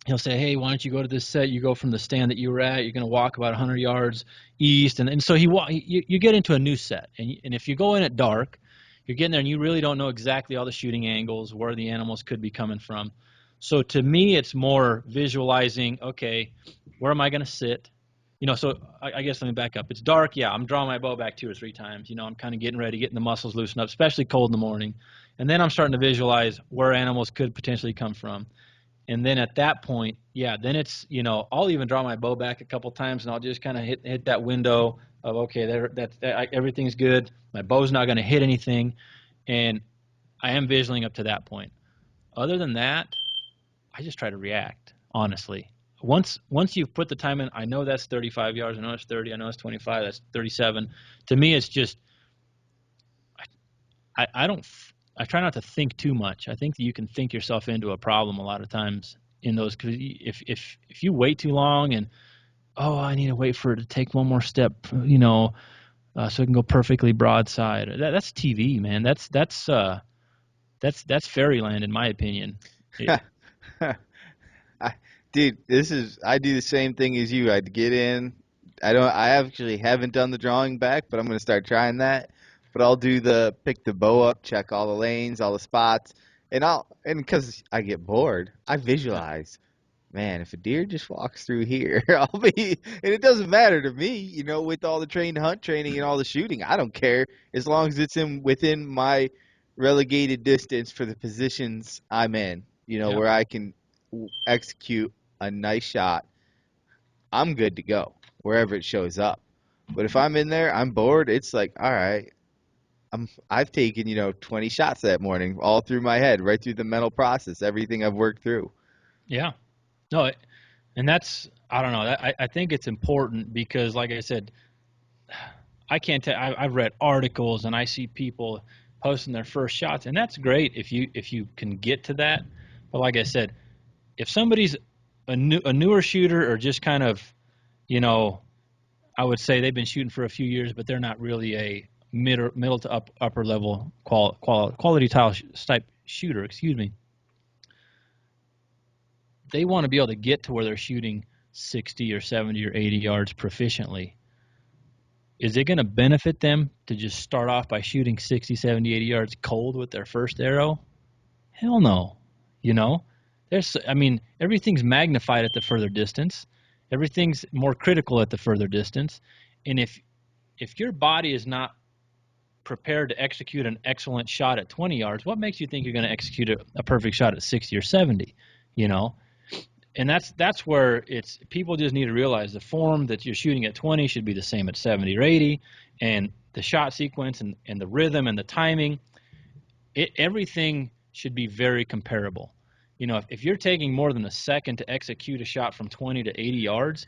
he'll say, hey, why don't you go to this set? You go from the stand that you were at, you're going to walk about 100 yards east, and so you get into a new set, and if you go in at dark, you're getting there and you really don't know exactly all the shooting angles, where the animals could be coming from. So to me, it's more visualizing, okay, where am I going to sit? So I guess let me back up. It's dark, yeah, I'm drawing my bow back 2 or 3 times. I'm kind of getting ready, getting the muscles loosened up, especially cold in the morning. And then I'm starting to visualize where animals could potentially come from. And then at that point, yeah, then it's, I'll even draw my bow back a couple times and I'll just kind of hit that window of, okay, everything's good. My bow's not going to hit anything. And I am visualing up to that point. Other than that, I just try to react, honestly. Once you've put the time in, I know that's 35 yards, I know it's 30, I know it's 25, that's 37. To me, it's just, I don't, I try not to think too much. I think that you can think yourself into a problem a lot of times in those, because if you wait too long and, oh, I need to wait for it to take one more step, so it can go perfectly broadside. That's TV, man. That's fairyland in my opinion. I, dude, I do the same thing as you. I'd get in. I actually haven't done the drawing back, but I'm going to start trying that. But I'll do the pick the bow up, check all the lanes, all the spots, and because I get bored, I Yeah, visualize. Man, if a deer just walks through here, I'll be, and it doesn't matter to me, with all the trained hunt training and all the shooting, I don't care as long as it's within my relegated distance for the positions I'm in, yeah, where I can execute a nice shot. I'm good to go wherever it shows up. But if I'm in there, I'm bored. It's like, all right, I've taken 20 shots that morning, all through my head, right through the mental process, everything I've worked through. yeah. No, and that's, I don't know. I think it's important because, like I said, I can't tell. I've read articles and I see people posting their first shots, and that's great if you can get to that. But like I said, if somebody's a newer shooter or just kind of, you know I would say they've been shooting for a few years, but they're not really a middle to upper level quality type shooter. Excuse me. They want to be able to get to where they're shooting 60 or 70 or 80 yards proficiently. Is it going to benefit them to just start off by shooting 60, 70, 80 yards cold with their first arrow? Hell no. You know, everything's magnified at the further distance. Everything's more critical at the further distance. And if your body is not prepared to execute an excellent shot at 20 yards, what makes you think you're going to execute a perfect shot at 60 or 70? You know, and that's where it's people just need to realize the form that you're shooting at 20 should be the same at 70 or 80, and the shot sequence and the rhythm and the timing, everything should be very comparable. You know, if you're taking more than a second to execute a shot from 20 to 80 yards,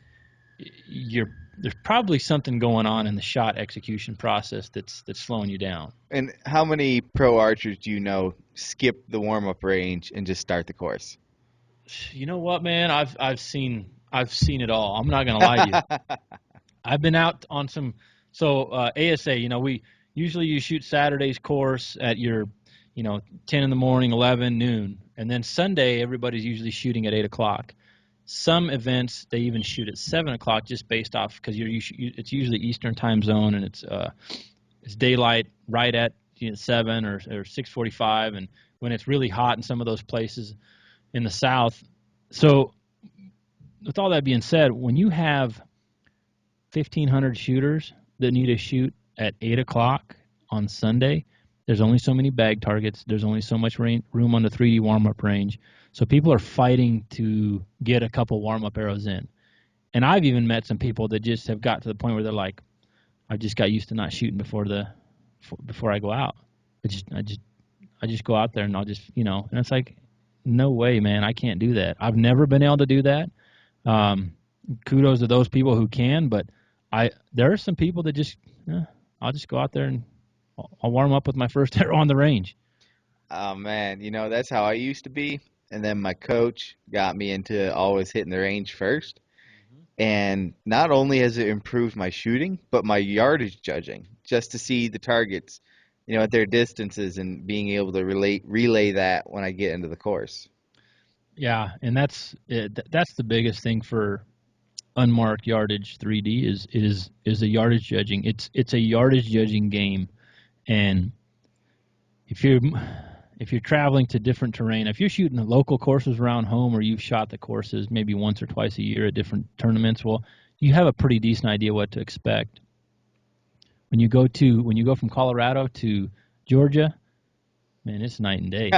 there's probably something going on in the shot execution process that's slowing you down. And how many pro archers do you know skip the warm-up range and just start the course? You know what, man? I've seen it all. I'm not gonna lie to you. I've been out on some ASA. You know, we usually you shoot Saturday's course at your 10 in the morning, 11 noon, and then Sunday everybody's usually shooting at 8 o'clock. Some events they even shoot at 7 o'clock just based off because it's usually Eastern time zone and it's daylight right at 7 or 6:45, and when it's really hot in some of those places in the South. So with all that being said, when you have 1,500 shooters that need to shoot at 8 o'clock on Sunday, there's only so many bag targets. There's only so much room on the 3D warm-up range. So people are fighting to get a couple warm-up arrows in. And I've even met some people that just have got to the point where they're like, I just got used to not shooting before I go out. I just go out there and I'll just, and it's like, no way, man, I can't do that. I've never been able to do that. Kudos to those people who can, but there are some people that just, I'll just go out there and I'll warm up with my first arrow on the range. Oh man, that's how I used to be. And then my coach got me into always hitting the range first. And not only has it improved my shooting, but my yardage judging, just to see the targets, at their distances and being able to relay that when I get into the course. Yeah, and that's the biggest thing for unmarked yardage 3D is the yardage judging. It's a yardage judging game, and if you're traveling to different terrain, if you're shooting the local courses around home, or you've shot the courses maybe once or twice a year at different tournaments, well, you have a pretty decent idea what to expect. When you go from Colorado to Georgia, man, it's night and day.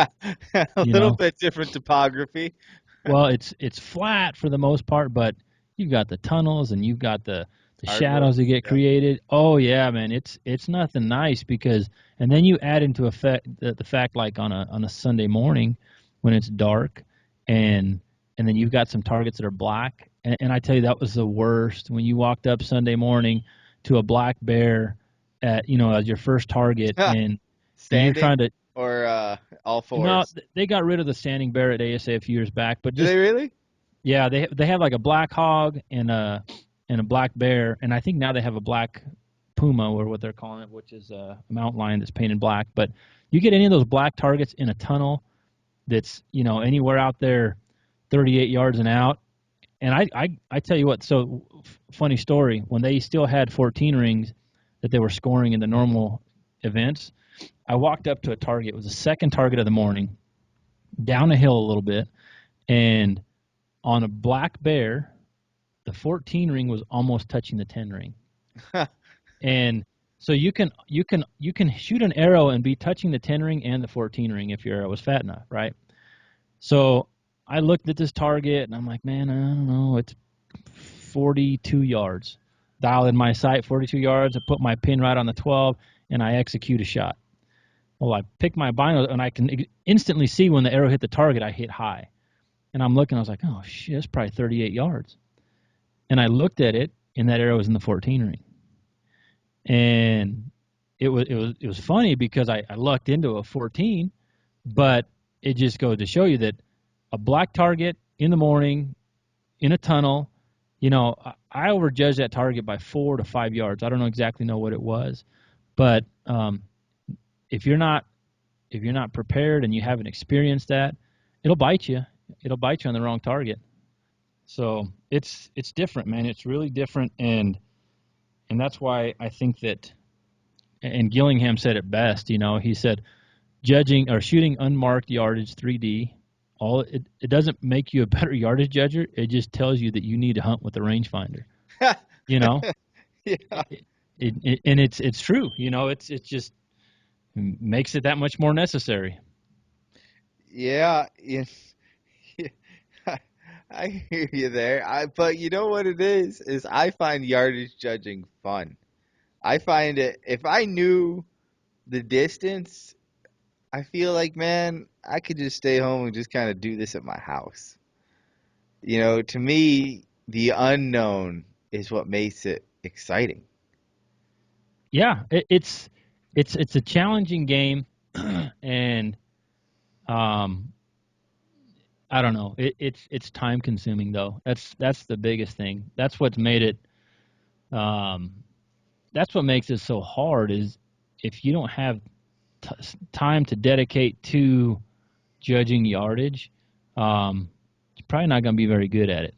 A little bit different topography. Well, it's flat for the most part, but you've got the tunnels and you've got the shadows that get created. Oh yeah, man, it's nothing nice and then you add into effect the fact like on a Sunday morning when it's dark and then you've got some targets that are black, and I tell you that was the worst when you walked up Sunday morning to a black bear as your first target and standing, you're trying to or all fours. No, they got rid of the standing bear at ASA a few years back, but do they really? Yeah, they have like a black hog and a black bear, and I think now they have a black puma, or what they're calling it, which is a mountain lion that's painted black. But you get any of those black targets in a tunnel that's anywhere out there 38 yards and out, and I tell you what, so funny story, when they still had 14 rings that they were scoring in the normal events, I walked up to a target. It was the second target of the morning, down a hill a little bit, and on a black bear, the 14 ring was almost touching the 10 ring. And so you can shoot an arrow and be touching the 10 ring and the 14 ring if your arrow was fat enough, right? So I looked at this target and I'm like, man, I don't know, it's 42 yards. Dial in my sight, 42 yards. I put my pin right on the 12 and I execute a shot. Well, I pick my bino and I can instantly see when the arrow hit the target, I hit high. And I'm looking, I was like, oh shit, that's probably 38 yards. And I looked at it, and that arrow was in the 14 ring. And it was funny because I lucked into a 14, but it just goes to show you that a black target in the morning in a tunnel You know, I overjudged that target by 4 to 5 yards. I don't know what it was, but if you're not prepared and you haven't experienced that, it'll bite you. It'll bite you on the wrong target. So it's different, man. It's really different, and that's why I think that. And Gillingham said it best. You know, he said judging or shooting unmarked yardage 3D. It doesn't make you a better yardage judger. It just tells you that you need to hunt with a rangefinder. You know, Yeah. and it's true. You know, it just makes it that much more necessary. Yeah. Yeah. I hear you there. But you know what it is I find yardage judging fun. I find it if I knew the distance, I feel like, man, I could just stay home and just kind of do this at my house. To me, the unknown is what makes it exciting. Yeah, it's a challenging game, and um, I don't know. It's time consuming though. That's the biggest thing. That's what's made it. Um, that's what makes it so hard is if you don't have time to dedicate to judging yardage, you're probably not going to be very good at it.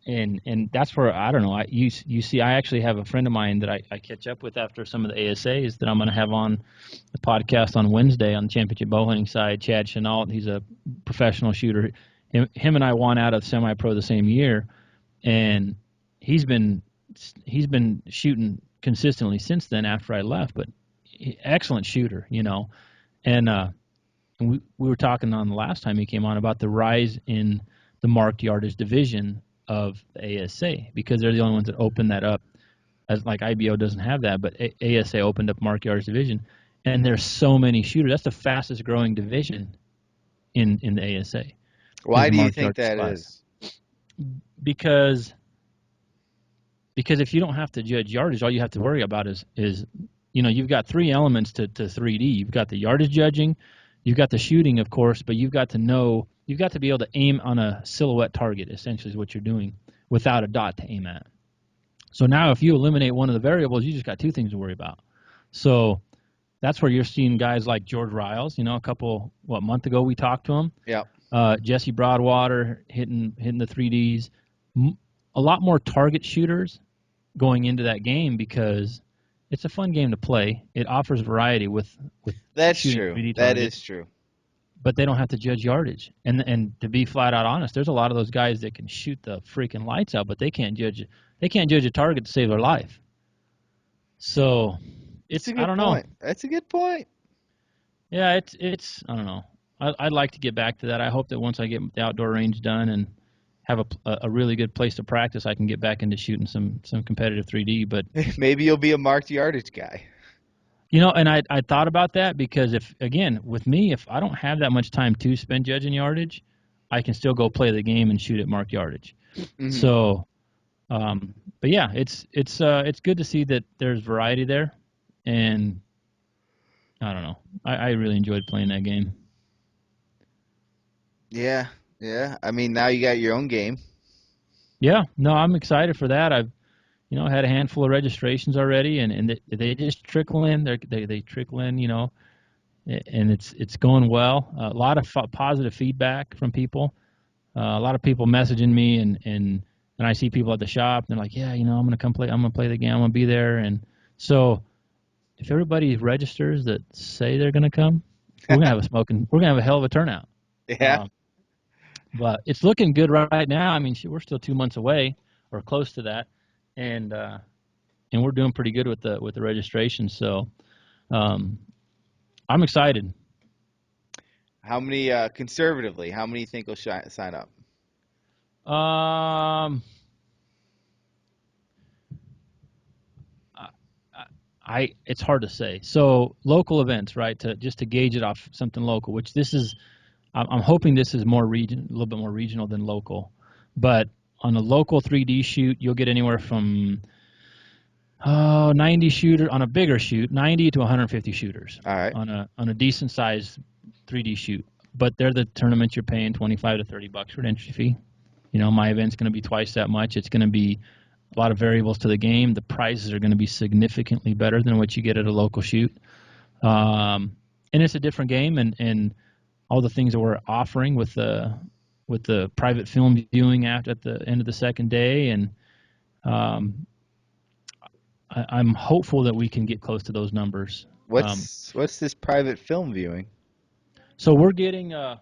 And that's where I don't know. You see, I actually have a friend of mine that I catch up with after some of the ASAs that I'm going to have on the podcast on Wednesday on the championship bow hunting side. Chad Chenault, he's a professional shooter. Him and I won out of semi-pro the same year, and he's been shooting consistently since then after I left. But excellent shooter, you know. And we were talking on the last time he came on about the rise in the marked yardage division of the ASA because they're the only ones that opened that up. As like IBO doesn't have that, but ASA opened up marked yardage division, and there's so many shooters. That's the fastest growing division in the ASA is Why the do you marked think yardage that class is? because if you don't have to judge yardage, all you have to worry about is you've got three elements to 3D. You've got the yardage judging, you've got the shooting, of course, but you've got to be able to aim on a silhouette target. Essentially, is what you're doing without a dot to aim at. So now, if you eliminate one of the variables, you just got two things to worry about. So that's where you're seeing guys like George Riles. Month ago we talked to him. Yeah. Jesse Broadwater hitting the 3Ds. A lot more target shooters going into that game because it's a fun game to play. It offers variety with That's shooting true. 3D That targets, is true. but they don't have to judge yardage. And to be flat out honest, there's a lot of those guys that can shoot the freaking lights out, but they can't judge a target to save their life. So That's a I good don't know. point. That's a good point. Yeah, it's I don't know. I'd like to get back to that. I hope that once I get the outdoor range done and have a really good place to practice, I can get back into shooting some competitive 3D. But Maybe you'll be a marked yardage guy. and I thought about that because if again with me, if I don't have that much time to spend judging yardage, I can still go play the game and shoot at marked yardage. Hmm. So, but yeah, it's good to see that there's variety there, and I don't know. I really enjoyed playing that game. Yeah. Yeah. I mean, now you got your own game. Yeah, no, I'm excited for that. I've had a handful of registrations already, and they just trickle in. They trickle in, and it's going well. A lot of positive feedback from people. A lot of people messaging me, and I see people at the shop. And they're like, yeah, I'm gonna come play. I'm gonna play the game. I'm gonna be there. And so, if everybody registers that say they're gonna come, we're gonna have a hell of a turnout. Yeah. Um, but it's looking good right now. I mean, we're still 2 months away or close to that, and we're doing pretty good with the registration. So um, I'm excited. How many, conservatively, how many you think will sign up? Um, I it's hard to say. So local events, right? To gauge it off something local, which this is. I'm hoping this is a little bit more regional than local, but on a local 3D shoot, you'll get anywhere from 90 shooter on a bigger shoot, 90 to 150 shooters All right. on a decent sized 3D shoot. But they're the tournaments you're paying $25 to $30 for an entry fee. My event's going to be twice that much. It's going to be a lot of variables to the game. The prizes are going to be significantly better than what you get at a local shoot. And it's a different game, and all the things that we're offering with the private film viewing at the end of the second day, and I'm hopeful that we can get close to those numbers. What's this private film viewing? So we're getting the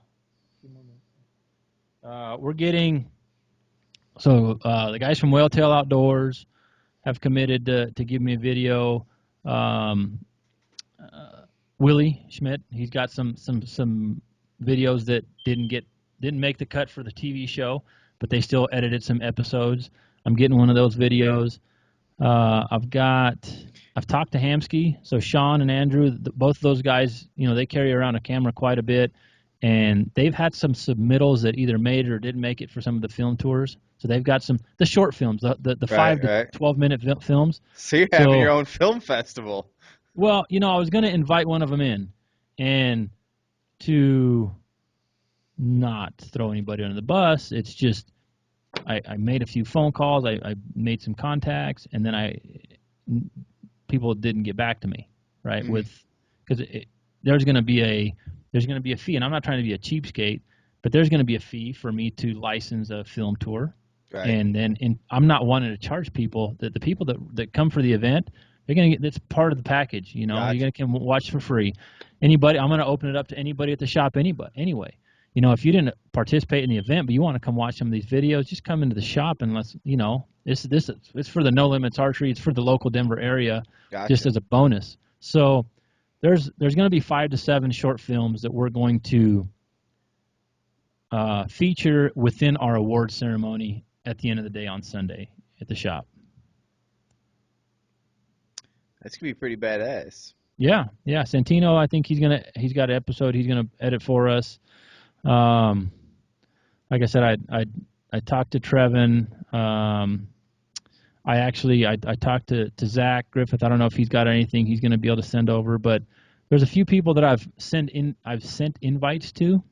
guys from Whaletail Outdoors have committed to give me a video. Willie Schmidt, he's got some videos that didn't make the cut for the TV show, but they still edited some episodes. I'm getting one of those videos. I've talked to Hamsky, so Sean and Andrew, both of those guys, they carry around a camera quite a bit, and they've had some submittals that either made or didn't make it for some of the film tours. So they've got the short films, the 5 to 12-minute films. So you're having your own film festival. Well, I was going to invite one of them in, and to not throw anybody under the bus, it's just I made a few phone calls, I made some contacts, and then people didn't get back to me, right? Mm-hmm. Because there's going to be a fee, and I'm not trying to be a cheapskate, but there's going to be a fee for me to license a film tour, right. And I'm not wanting to charge people the people that come for the event. They're gonna get that's part of the package. Gotcha. You're gonna come watch for free. I'm gonna open it up to anybody at the shop. Anyway, if you didn't participate in the event, but you want to come watch some of these videos, just come into the shop and it's for the No Limits Archery. It's for the local Denver area, Gotcha. Just as a bonus. So there's going to be 5 to 7 short films that we're going to feature within our award ceremony at the end of the day on Sunday at the shop. That's gonna be pretty badass. Yeah. Santino, I think he's got an episode he's gonna edit for us. Like I said, I talked to Trevin. I talked to Zach Griffith. I don't know if he's got anything he's gonna be able to send over, but there's a few people that I've sent invites to,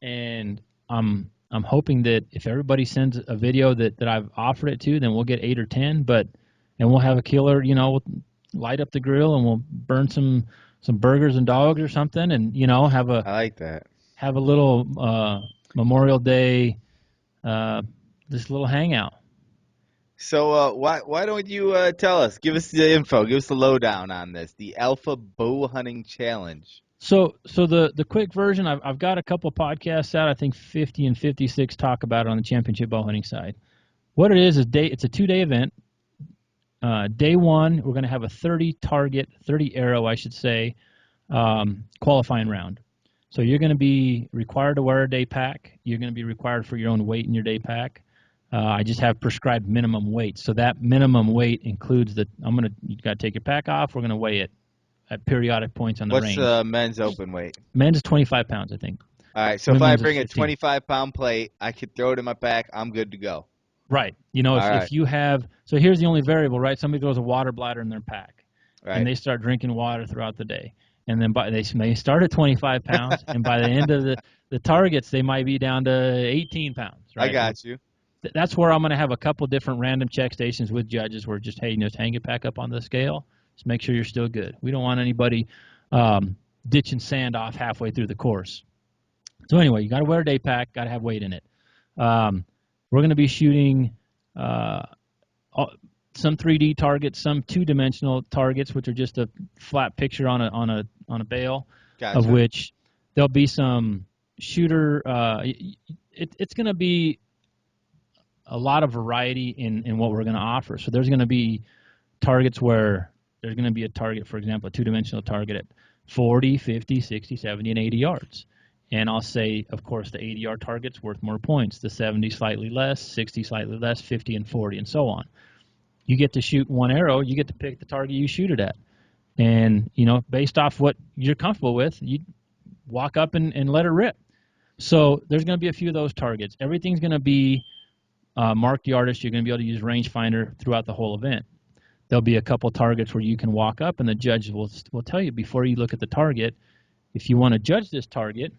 and I'm hoping that if everybody sends a video that I've offered it to, then we'll get 8 or 10. And we'll have a killer, we'll light up the grill and we'll burn some burgers and dogs or something, and I like that. Have a little Memorial Day, this little hangout. So why don't you tell us? Give us the info. Give us the lowdown on this. The Alpha Bow Hunting Challenge. So the quick version, I've got a couple podcasts out. I think 50 and 56 talk about it on the championship bow hunting side. What it is it's a 2-day event. Day 1, we're going to have a 30 arrow, I should say, qualifying round. So you're going to be required to wear a day pack. You're going to be required for your own weight in your day pack. I just have prescribed minimum weight. So that minimum weight includes you got to take your pack off. We're going to weigh it at periodic points on the range. What's men's open weight? Men's is 25 pounds, I think. All right. So if I bring a 25-pound plate, I could throw it in my pack. I'm good to go. Right. If you have – so here's the only variable, right? Somebody throws a water bladder in their pack, right, and they start drinking water throughout the day. And then they start at 25 pounds, and by the end of the targets, they might be down to 18 pounds. Right? I got you. That's where I'm going to have a couple different random check stations with judges where just, hey, just hang it back up on the scale. Just make sure you're still good. We don't want anybody ditching sand off halfway through the course. So anyway, you got to wear a day pack, got to have weight in it. We're going to be shooting some 3D targets, some 2-dimensional targets, which are just a flat picture on a bale, gotcha, of which there'll be some shooter. It's going to be a lot of variety in what we're going to offer. So there's going to be targets where there's going to be a target, for example, a 2-dimensional target at 40, 50, 60, 70, and 80 yards. And I'll say, of course, the 80-yard target's worth more points, the 70 slightly less, 60 slightly less, 50 and 40, and so on. You get to shoot one arrow, you get to pick the target you shoot it at. And, based off what you're comfortable with, you walk up and let it rip. So there's going to be a few of those targets. Everything's going to be marked yardage. You're going to be able to use rangefinder throughout the whole event. There'll be a couple targets where you can walk up, and the judge will tell you before you look at the target, if you want to judge this target,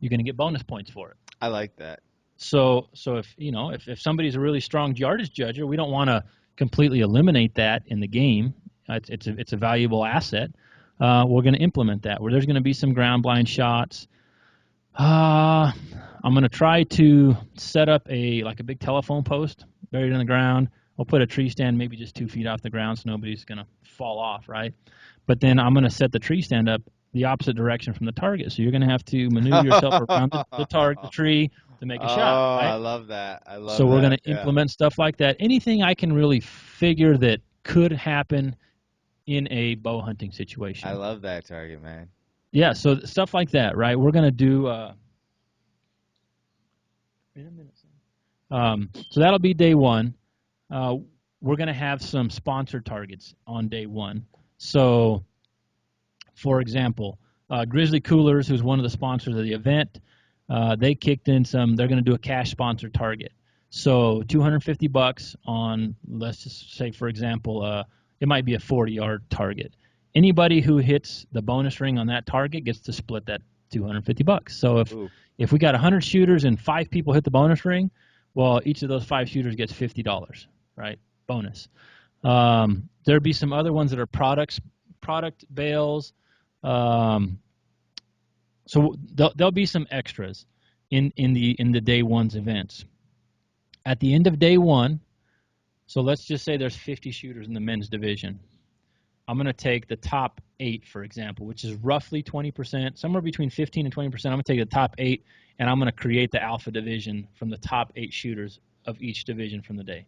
you're going to get bonus points for it. I like that. So if somebody's a really strong yardage judger, we don't want to completely eliminate that in the game. It's a valuable asset. We're going to implement that where there's going to be some ground blind shots. I'm going to try to set up a big telephone post buried in the ground. We'll put a tree stand maybe just 2 feet off the ground so nobody's going to fall off, right? But then I'm going to set the tree stand up the opposite direction from the target. So you're going to have to maneuver yourself around the tree to make a shot, right? I love that. I love So we're that. going to implement stuff like that. Anything I can really figure that could happen in a bow hunting situation. I love that target, man. Yeah, so stuff like that, right? We're going to do so that'll be day one. We're going to have some sponsored targets on day one. So, for example, Grizzly Coolers, who's one of the sponsors of the event, they kicked in some. They're going to do a cash sponsored target. So $250 on, let's just say, for example, it might be a 40-yard target. Anybody who hits the bonus ring on that target gets to split that $250. So if we got 100 shooters and 5 people hit the bonus ring, well, each of those 5 shooters gets $50, right? Bonus. There'd be some other ones that are product bales. So there'll be some extras in the day one's events. At the end of day one, so let's just say there's 50 shooters in the men's division. I'm going to take the top 8, for example, which is roughly 20%, somewhere between 15 and 20%. I'm going to take the top 8, and I'm going to create the alpha division from the top 8 shooters of each division from the day.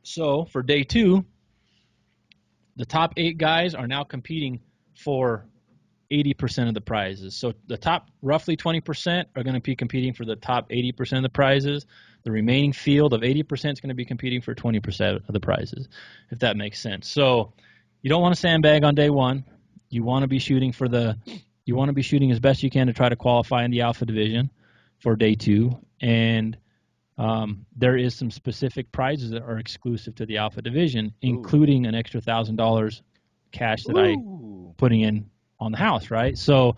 So for day 2, the top 8 guys are now competing for 80% of the prizes. So the top roughly 20% are going to be competing for the top 80% of the prizes. The remaining field of 80% is going to be competing for 20% of the prizes, if that makes sense. So you don't want to sandbag on day one. You want to be shooting as best you can to try to qualify in the alpha division for day 2. And there is some specific prizes that are exclusive to the alpha division, including an extra $1,000 cash that I'm putting in on the house, right? So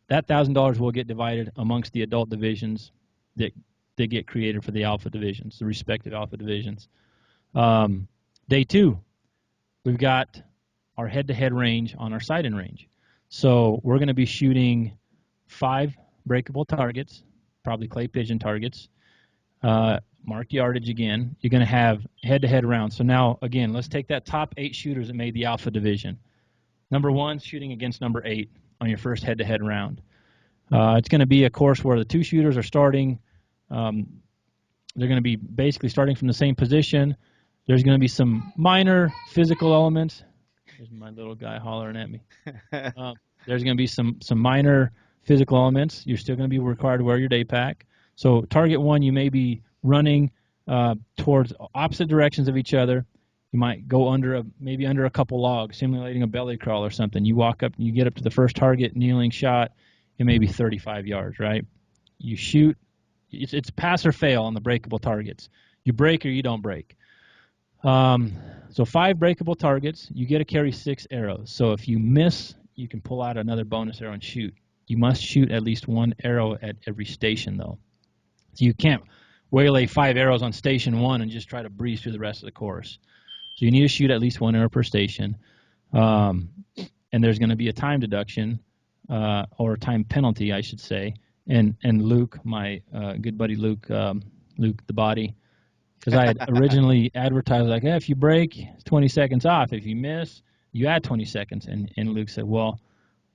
that $1,000 will get divided amongst the adult divisions that get created for the alpha divisions, the respective alpha divisions. Day 2, we've got our head-to-head range on our sight-in range. So we're going to be shooting 5 breakable targets, probably clay pigeon targets. Mark yardage again. You're going to have head-to-head rounds. So now, again, let's take that top 8 shooters that made the alpha division. Number 1 shooting against number 8 on your first head-to-head round. It's going to be a course where the 2 shooters are starting. They're going to be basically starting from the same position. There's going to be some minor physical elements. There's my little guy hollering at me. There's going to be some minor physical elements. You're still going to be required to wear your day pack. So target 1, you may be running towards opposite directions of each other. You might go maybe under a couple logs, simulating a belly crawl or something. You walk up, you get up to the first target, kneeling shot. It may be 35 yards, right? You shoot. It's pass or fail on the breakable targets. You break or you don't break. So 5 breakable targets. You get to carry 6 arrows. So if you miss, you can pull out another bonus arrow and shoot. You must shoot at least 1 arrow at every station, though. So you can't waylay 5 arrows on station 1 and just try to breeze through the rest of the course. So you need to shoot at least 1 arrow per station. And there's going to be a time deduction, or a time penalty, I should say. And Luke, my good buddy Luke the body, because I had originally advertised like, if you break, it's 20 seconds off. If you miss, you add 20 seconds. And Luke said, well,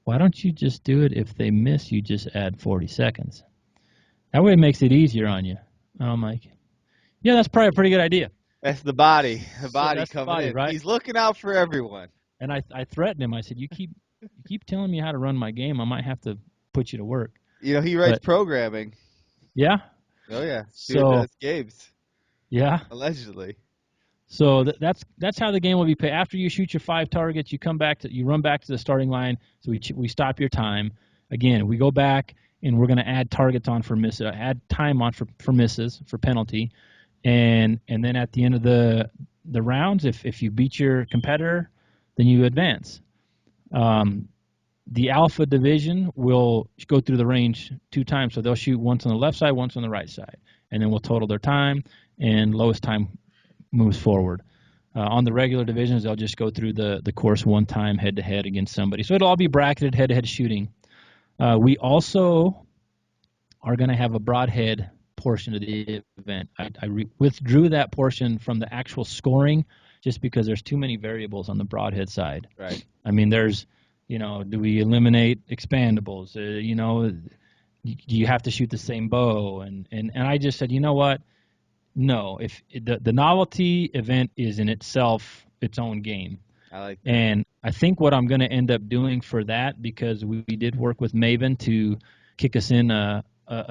why don't you just do it if they miss, you just add 40 seconds. That way it makes it easier on you. And I'm like, yeah, that's probably a pretty good idea. That's the body. The So body that's the coming body, in. right? He's looking out for everyone. And I threatened him. I said, you keep telling me how to run my game, I might have to put you to work. You know, he writes programming. Yeah? Oh, yeah. So, Dude, that's games. Yeah. Allegedly. So that's how the game will be played. After you shoot your 5 targets, you run back to the starting line. So we stop your time. Again, we go back and we're going to add targets on for misses, add time on for misses, for penalty. And then at the end of the rounds, if you beat your competitor, then you advance. The alpha division will go through the range 2 times, so they'll shoot once on the left side, once on the right side, and then we'll total their time, and lowest time moves forward. On the regular divisions, they'll just go through the course one time head to head against somebody. So it'll all be bracketed head to head shooting. We also are going to have a broadhead portion of the event. I withdrew that portion from the actual scoring just because there's too many variables on the broadhead side. Right. I mean, there's, do we eliminate expandables? Do you have to shoot the same bow? And I just said, you know what? No, if the novelty event is in itself its own game. I like that. And I think what I'm going to end up doing for that, because we did work with Maven to kick us in a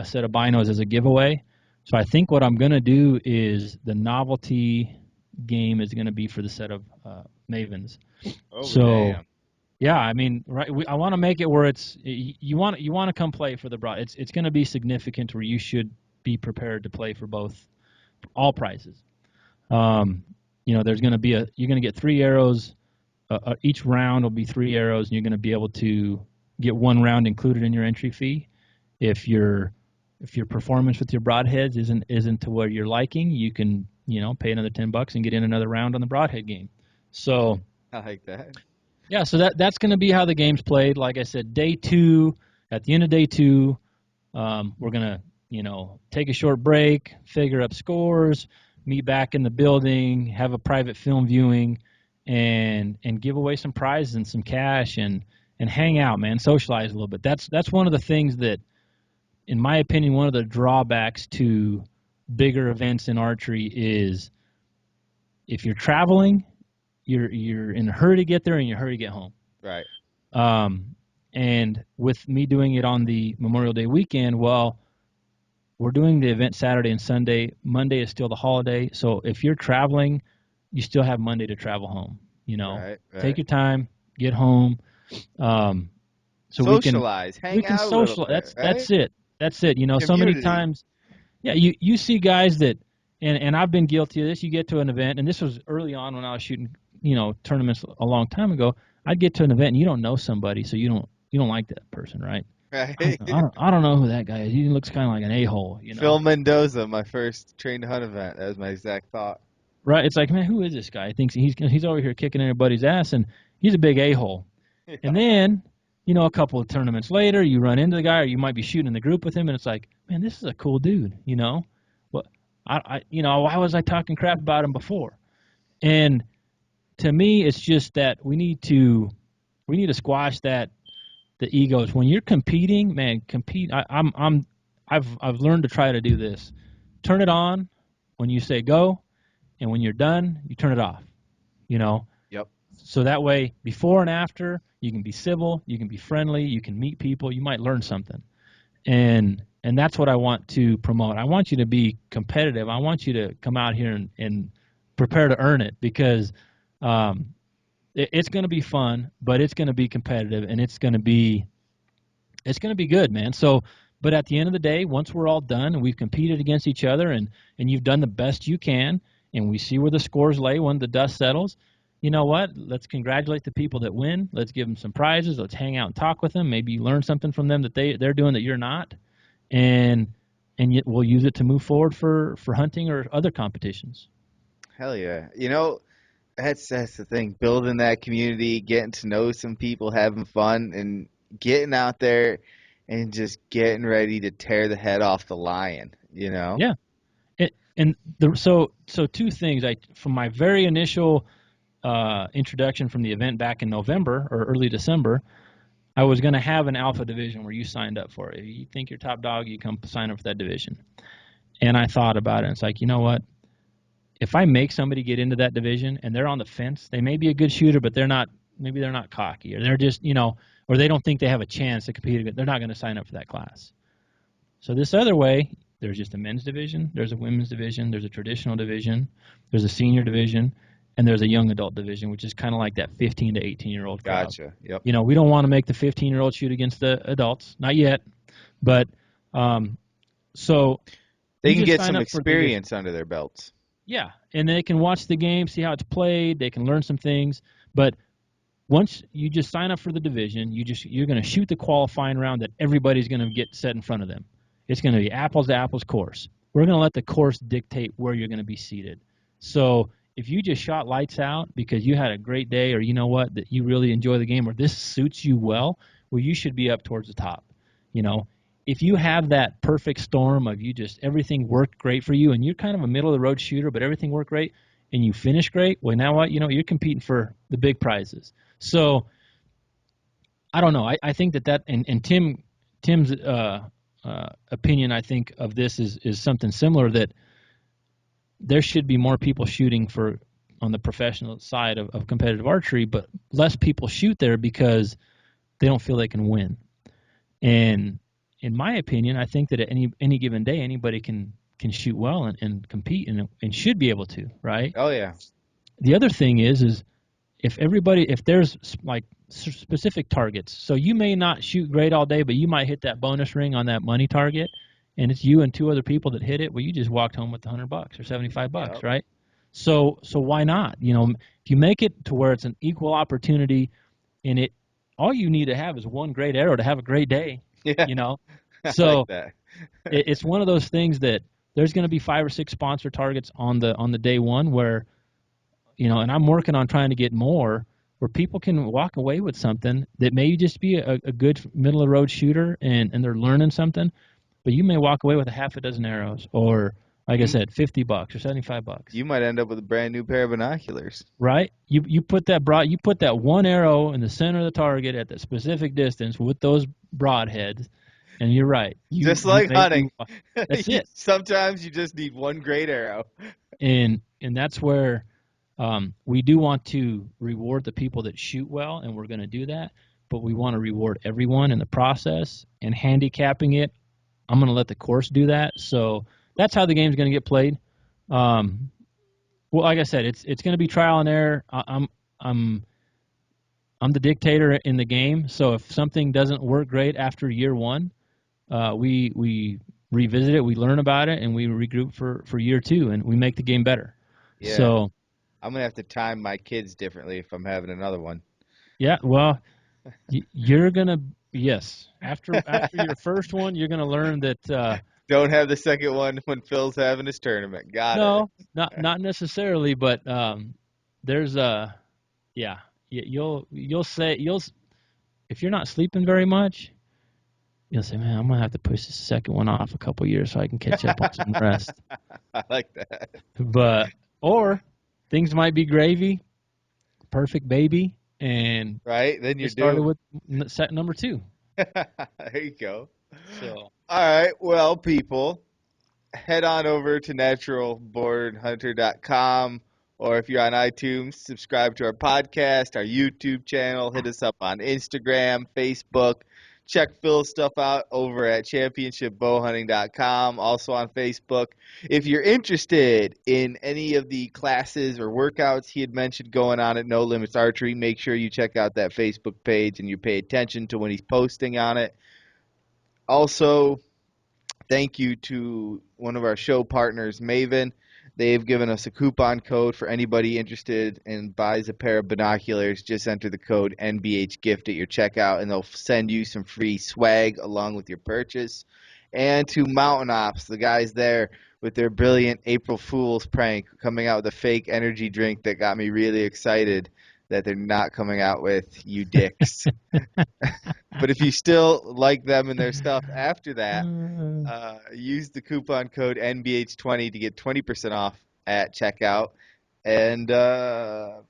set of binos as a giveaway. So I think what I'm going to do is the novelty game is going to be for the set of Mavens. Oh, so damn. yeah, I mean, right. I want to make it where it's you want to come play for the broad. It's going to be significant where you should be prepared to play for all prizes. There's going to be you're going to get 3 arrows. Each round will be 3 arrows, and you're going to be able to get 1 round included in your entry fee. If your performance with your broadheads isn't to where you're liking, you can pay another $10 and get in another round on the broadhead game. So I like that. yeah, so that's going to be how the game's played. Like I said, day 2. At the end of day 2, we're going to take a short break, figure up scores, meet back in the building, have a private film viewing, and give away some prizes and some cash and hang out, man, socialize a little bit. That's one of the things that, in my opinion, one of the drawbacks to bigger events in archery is if you're traveling, you're in a hurry to get there and you're in a hurry to get home. Right. And with me doing it on the Memorial Day weekend, well, we're doing the event Saturday and Sunday. Monday is still the holiday, so if you're traveling, you still have Monday to travel home. Right. Take your time, get home. So Socialize, we hang can out a little social. bit, That's right? it. That's it. So many Community. times, yeah, you see guys that, and I've been guilty of this. You get to an event, and this was early on when I was shooting, tournaments a long time ago. I'd get to an event and you don't know somebody, so you don't like that person, right? Right. I don't know who that guy is. He looks kind of like an a-hole, Phil Mendoza, my first train to hunt event. That was my exact thought. Right? It's like, man, who is this guy? He thinks he's over here kicking everybody's ass, and he's a big a-hole. Yeah. And then, a couple of tournaments later, you run into the guy, or you might be shooting in the group with him, and it's like, man, this is a cool dude. What why was I talking crap about him before? And to me, it's just that we need to squash the egos. When you're competing, man, compete. I've learned to try to do this. Turn it on when you say go, and when you're done, you turn it off. Yep. So that way, before and after, you can be civil, you can be friendly, you can meet people, you might learn something. And that's what I want to promote. I want you to be competitive. I want you to come out here and prepare to earn it, because it's going to be fun, but it's going to be competitive, and it's going to be good, man. So, but at the end of the day, once we're all done and we've competed against each other, and you've done the best you can, and we see where the scores lay when the dust settles, you know what? Let's congratulate the people that win. Let's give them some prizes. Let's hang out and talk with them. Maybe you learn something from them that they're doing that you're not, and we'll use it to move forward for hunting or other competitions. Hell yeah. That's the thing. Building that community, getting to know some people, having fun, and getting out there and just getting ready to tear the head off the lion. Yeah. So 2 things. From my very initial introduction from the event back in November or early December, I was going to have an alpha division where you signed up for it. If you think you're top dog, you come sign up for that division. And I thought about it, and it's like, you know what? If I make somebody get into that division and they're on the fence, they may be a good shooter, but maybe they're not cocky, or they're just, or they don't think they have a chance to compete. They're not going to sign up for that class. So this other way, there's just a men's division, there's a women's division, there's a traditional division, there's a senior division, and there's a young adult division, which is kind of like that 15 to 18-year-old crowd. Gotcha. Yep. We don't want to make the 15-year-old shoot against the adults, not yet, but so they can get some experience under their belts. Yeah, and they can watch the game, see how it's played. They can learn some things. But once you just sign up for the division, you're going to shoot the qualifying round that everybody's going to get set in front of them. It's going to be apples to apples course. We're going to let the course dictate where you're going to be seated. So if you just shot lights out because you had a great day, or you know what, that you really enjoy the game, or this suits you well, you should be up towards the top. You know, if you have that perfect storm of everything worked great for you, and you're kind of a middle of the road shooter, but everything worked great, and you finish great, well, now what? You're competing for the big prizes. So I don't know. I think that and Tim's opinion, I think, of this is something similar, that there should be more people shooting for on the professional side of competitive archery, but less people shoot there because they don't feel they can win. And in my opinion, I think that at any given day, anybody can shoot well and compete and should be able to, right? Oh yeah. The other thing is if there's like specific targets, so you may not shoot great all day, but you might hit that bonus ring on that money target, and it's you and two other people that hit it. Well, you just walked home with $100 or $75, Yep. right? So why not? If you make it to where it's an equal opportunity, and all you need to have is one great arrow to have a great day. Yeah. You know, I like so that. it's one of those things that there's going to be 5 or 6 sponsor targets on the day one where, and I'm working on trying to get more where people can walk away with something that may just be a good middle of the road shooter, and they're learning something, but you may walk away with a half a dozen arrows, or like I You said, $50 or $75. you might end up with a brand new pair of binoculars. Right? You put that one arrow in the center of the target at the specific distance with those broadheads, and you're right. You Just you like may be hunting. that's it. Sometimes you just need one great arrow. And that's where we do want to reward the people that shoot well, and we're going to do that. But we want to reward everyone in the process. And handicapping it, I'm going to let the course do that. So that's how the game's going to get played. Well, like I said, it's going to be trial and error. I'm the dictator in the game. So if something doesn't work great after year one, we revisit it, we learn about it, and we regroup for year two, and we make the game better. Yeah. So I'm gonna have to time my kids differently if I'm having another one. yeah, well, you're gonna yes. After your first one, you're gonna learn that Don't have the second one when Phil's having his tournament. Got it. no, not necessarily, but there's yeah, you'll say if you're not sleeping very much, you'll say, man, I'm gonna have to push the second one off a couple years so I can catch up on some rest. I like that. But or things might be gravy, perfect baby, and Right? Then you're get started doomed. with set number two. There you go. So All right. Well, people, head on over to naturalbornhunter.com, or if you're on iTunes, subscribe to our podcast, our YouTube channel, hit us up on Instagram, Facebook. Check Phil's stuff out over at championshipbowhunting.com, also on Facebook. If you're interested in any of the classes or workouts he had mentioned going on at No Limits Archery, make sure you check out that Facebook page and you pay attention to when he's posting on it. Also, thank you to one of our show partners, Maven. They've given us a coupon code for anybody interested and buys a pair of binoculars. Just enter the code NBH gift at your checkout, and they'll send you some free swag along with your purchase. And to Mountain Ops, the guys there with their brilliant April Fool's prank, coming out with a fake energy drink that got me really excited that they're not coming out with, you dicks. But if you still like them and their stuff after that, use the coupon code NBH20 to get 20% off at checkout, and 20%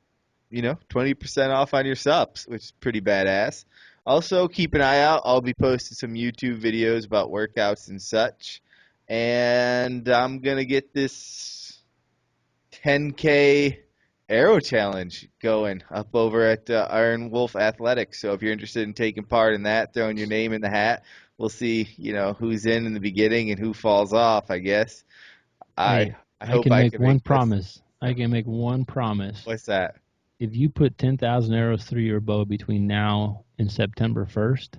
off on your subs, which is pretty badass. Also, keep an eye out. I'll be posting some YouTube videos about workouts and such. And I'm gonna get this 10K arrow challenge going up over at Iron Wolf Athletics. So if you're interested in taking part in that, throwing your name in the hat, we'll see, who's in the beginning and who falls off, I guess. I hey, I I hope can I make can make one this. promise. I can make one promise. What's that? If you put 10,000 arrows through your bow between now and September 1st,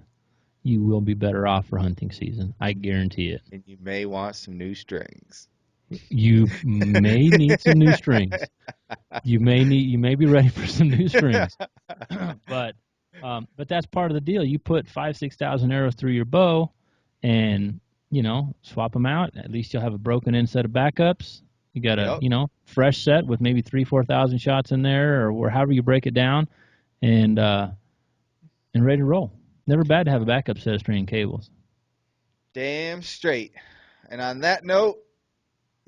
you will be better off for hunting season. I guarantee it. And you may want some new strings. You may need some new strings. You may be ready for some new strings. but but that's part of the deal. You put 5,000-6,000 arrows through your bow, and swap them out. At least you'll have a broken in set of backups. You got a Yep. fresh set with maybe 3,000-4,000 shots in there, or however you break it down, and ready to roll. Never bad to have a backup set of string and cables. Damn straight. And on that note,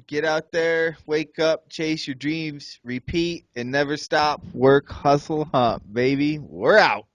get out there, wake up, chase your dreams, repeat, and never stop. Work, hustle, hump, baby. We're out.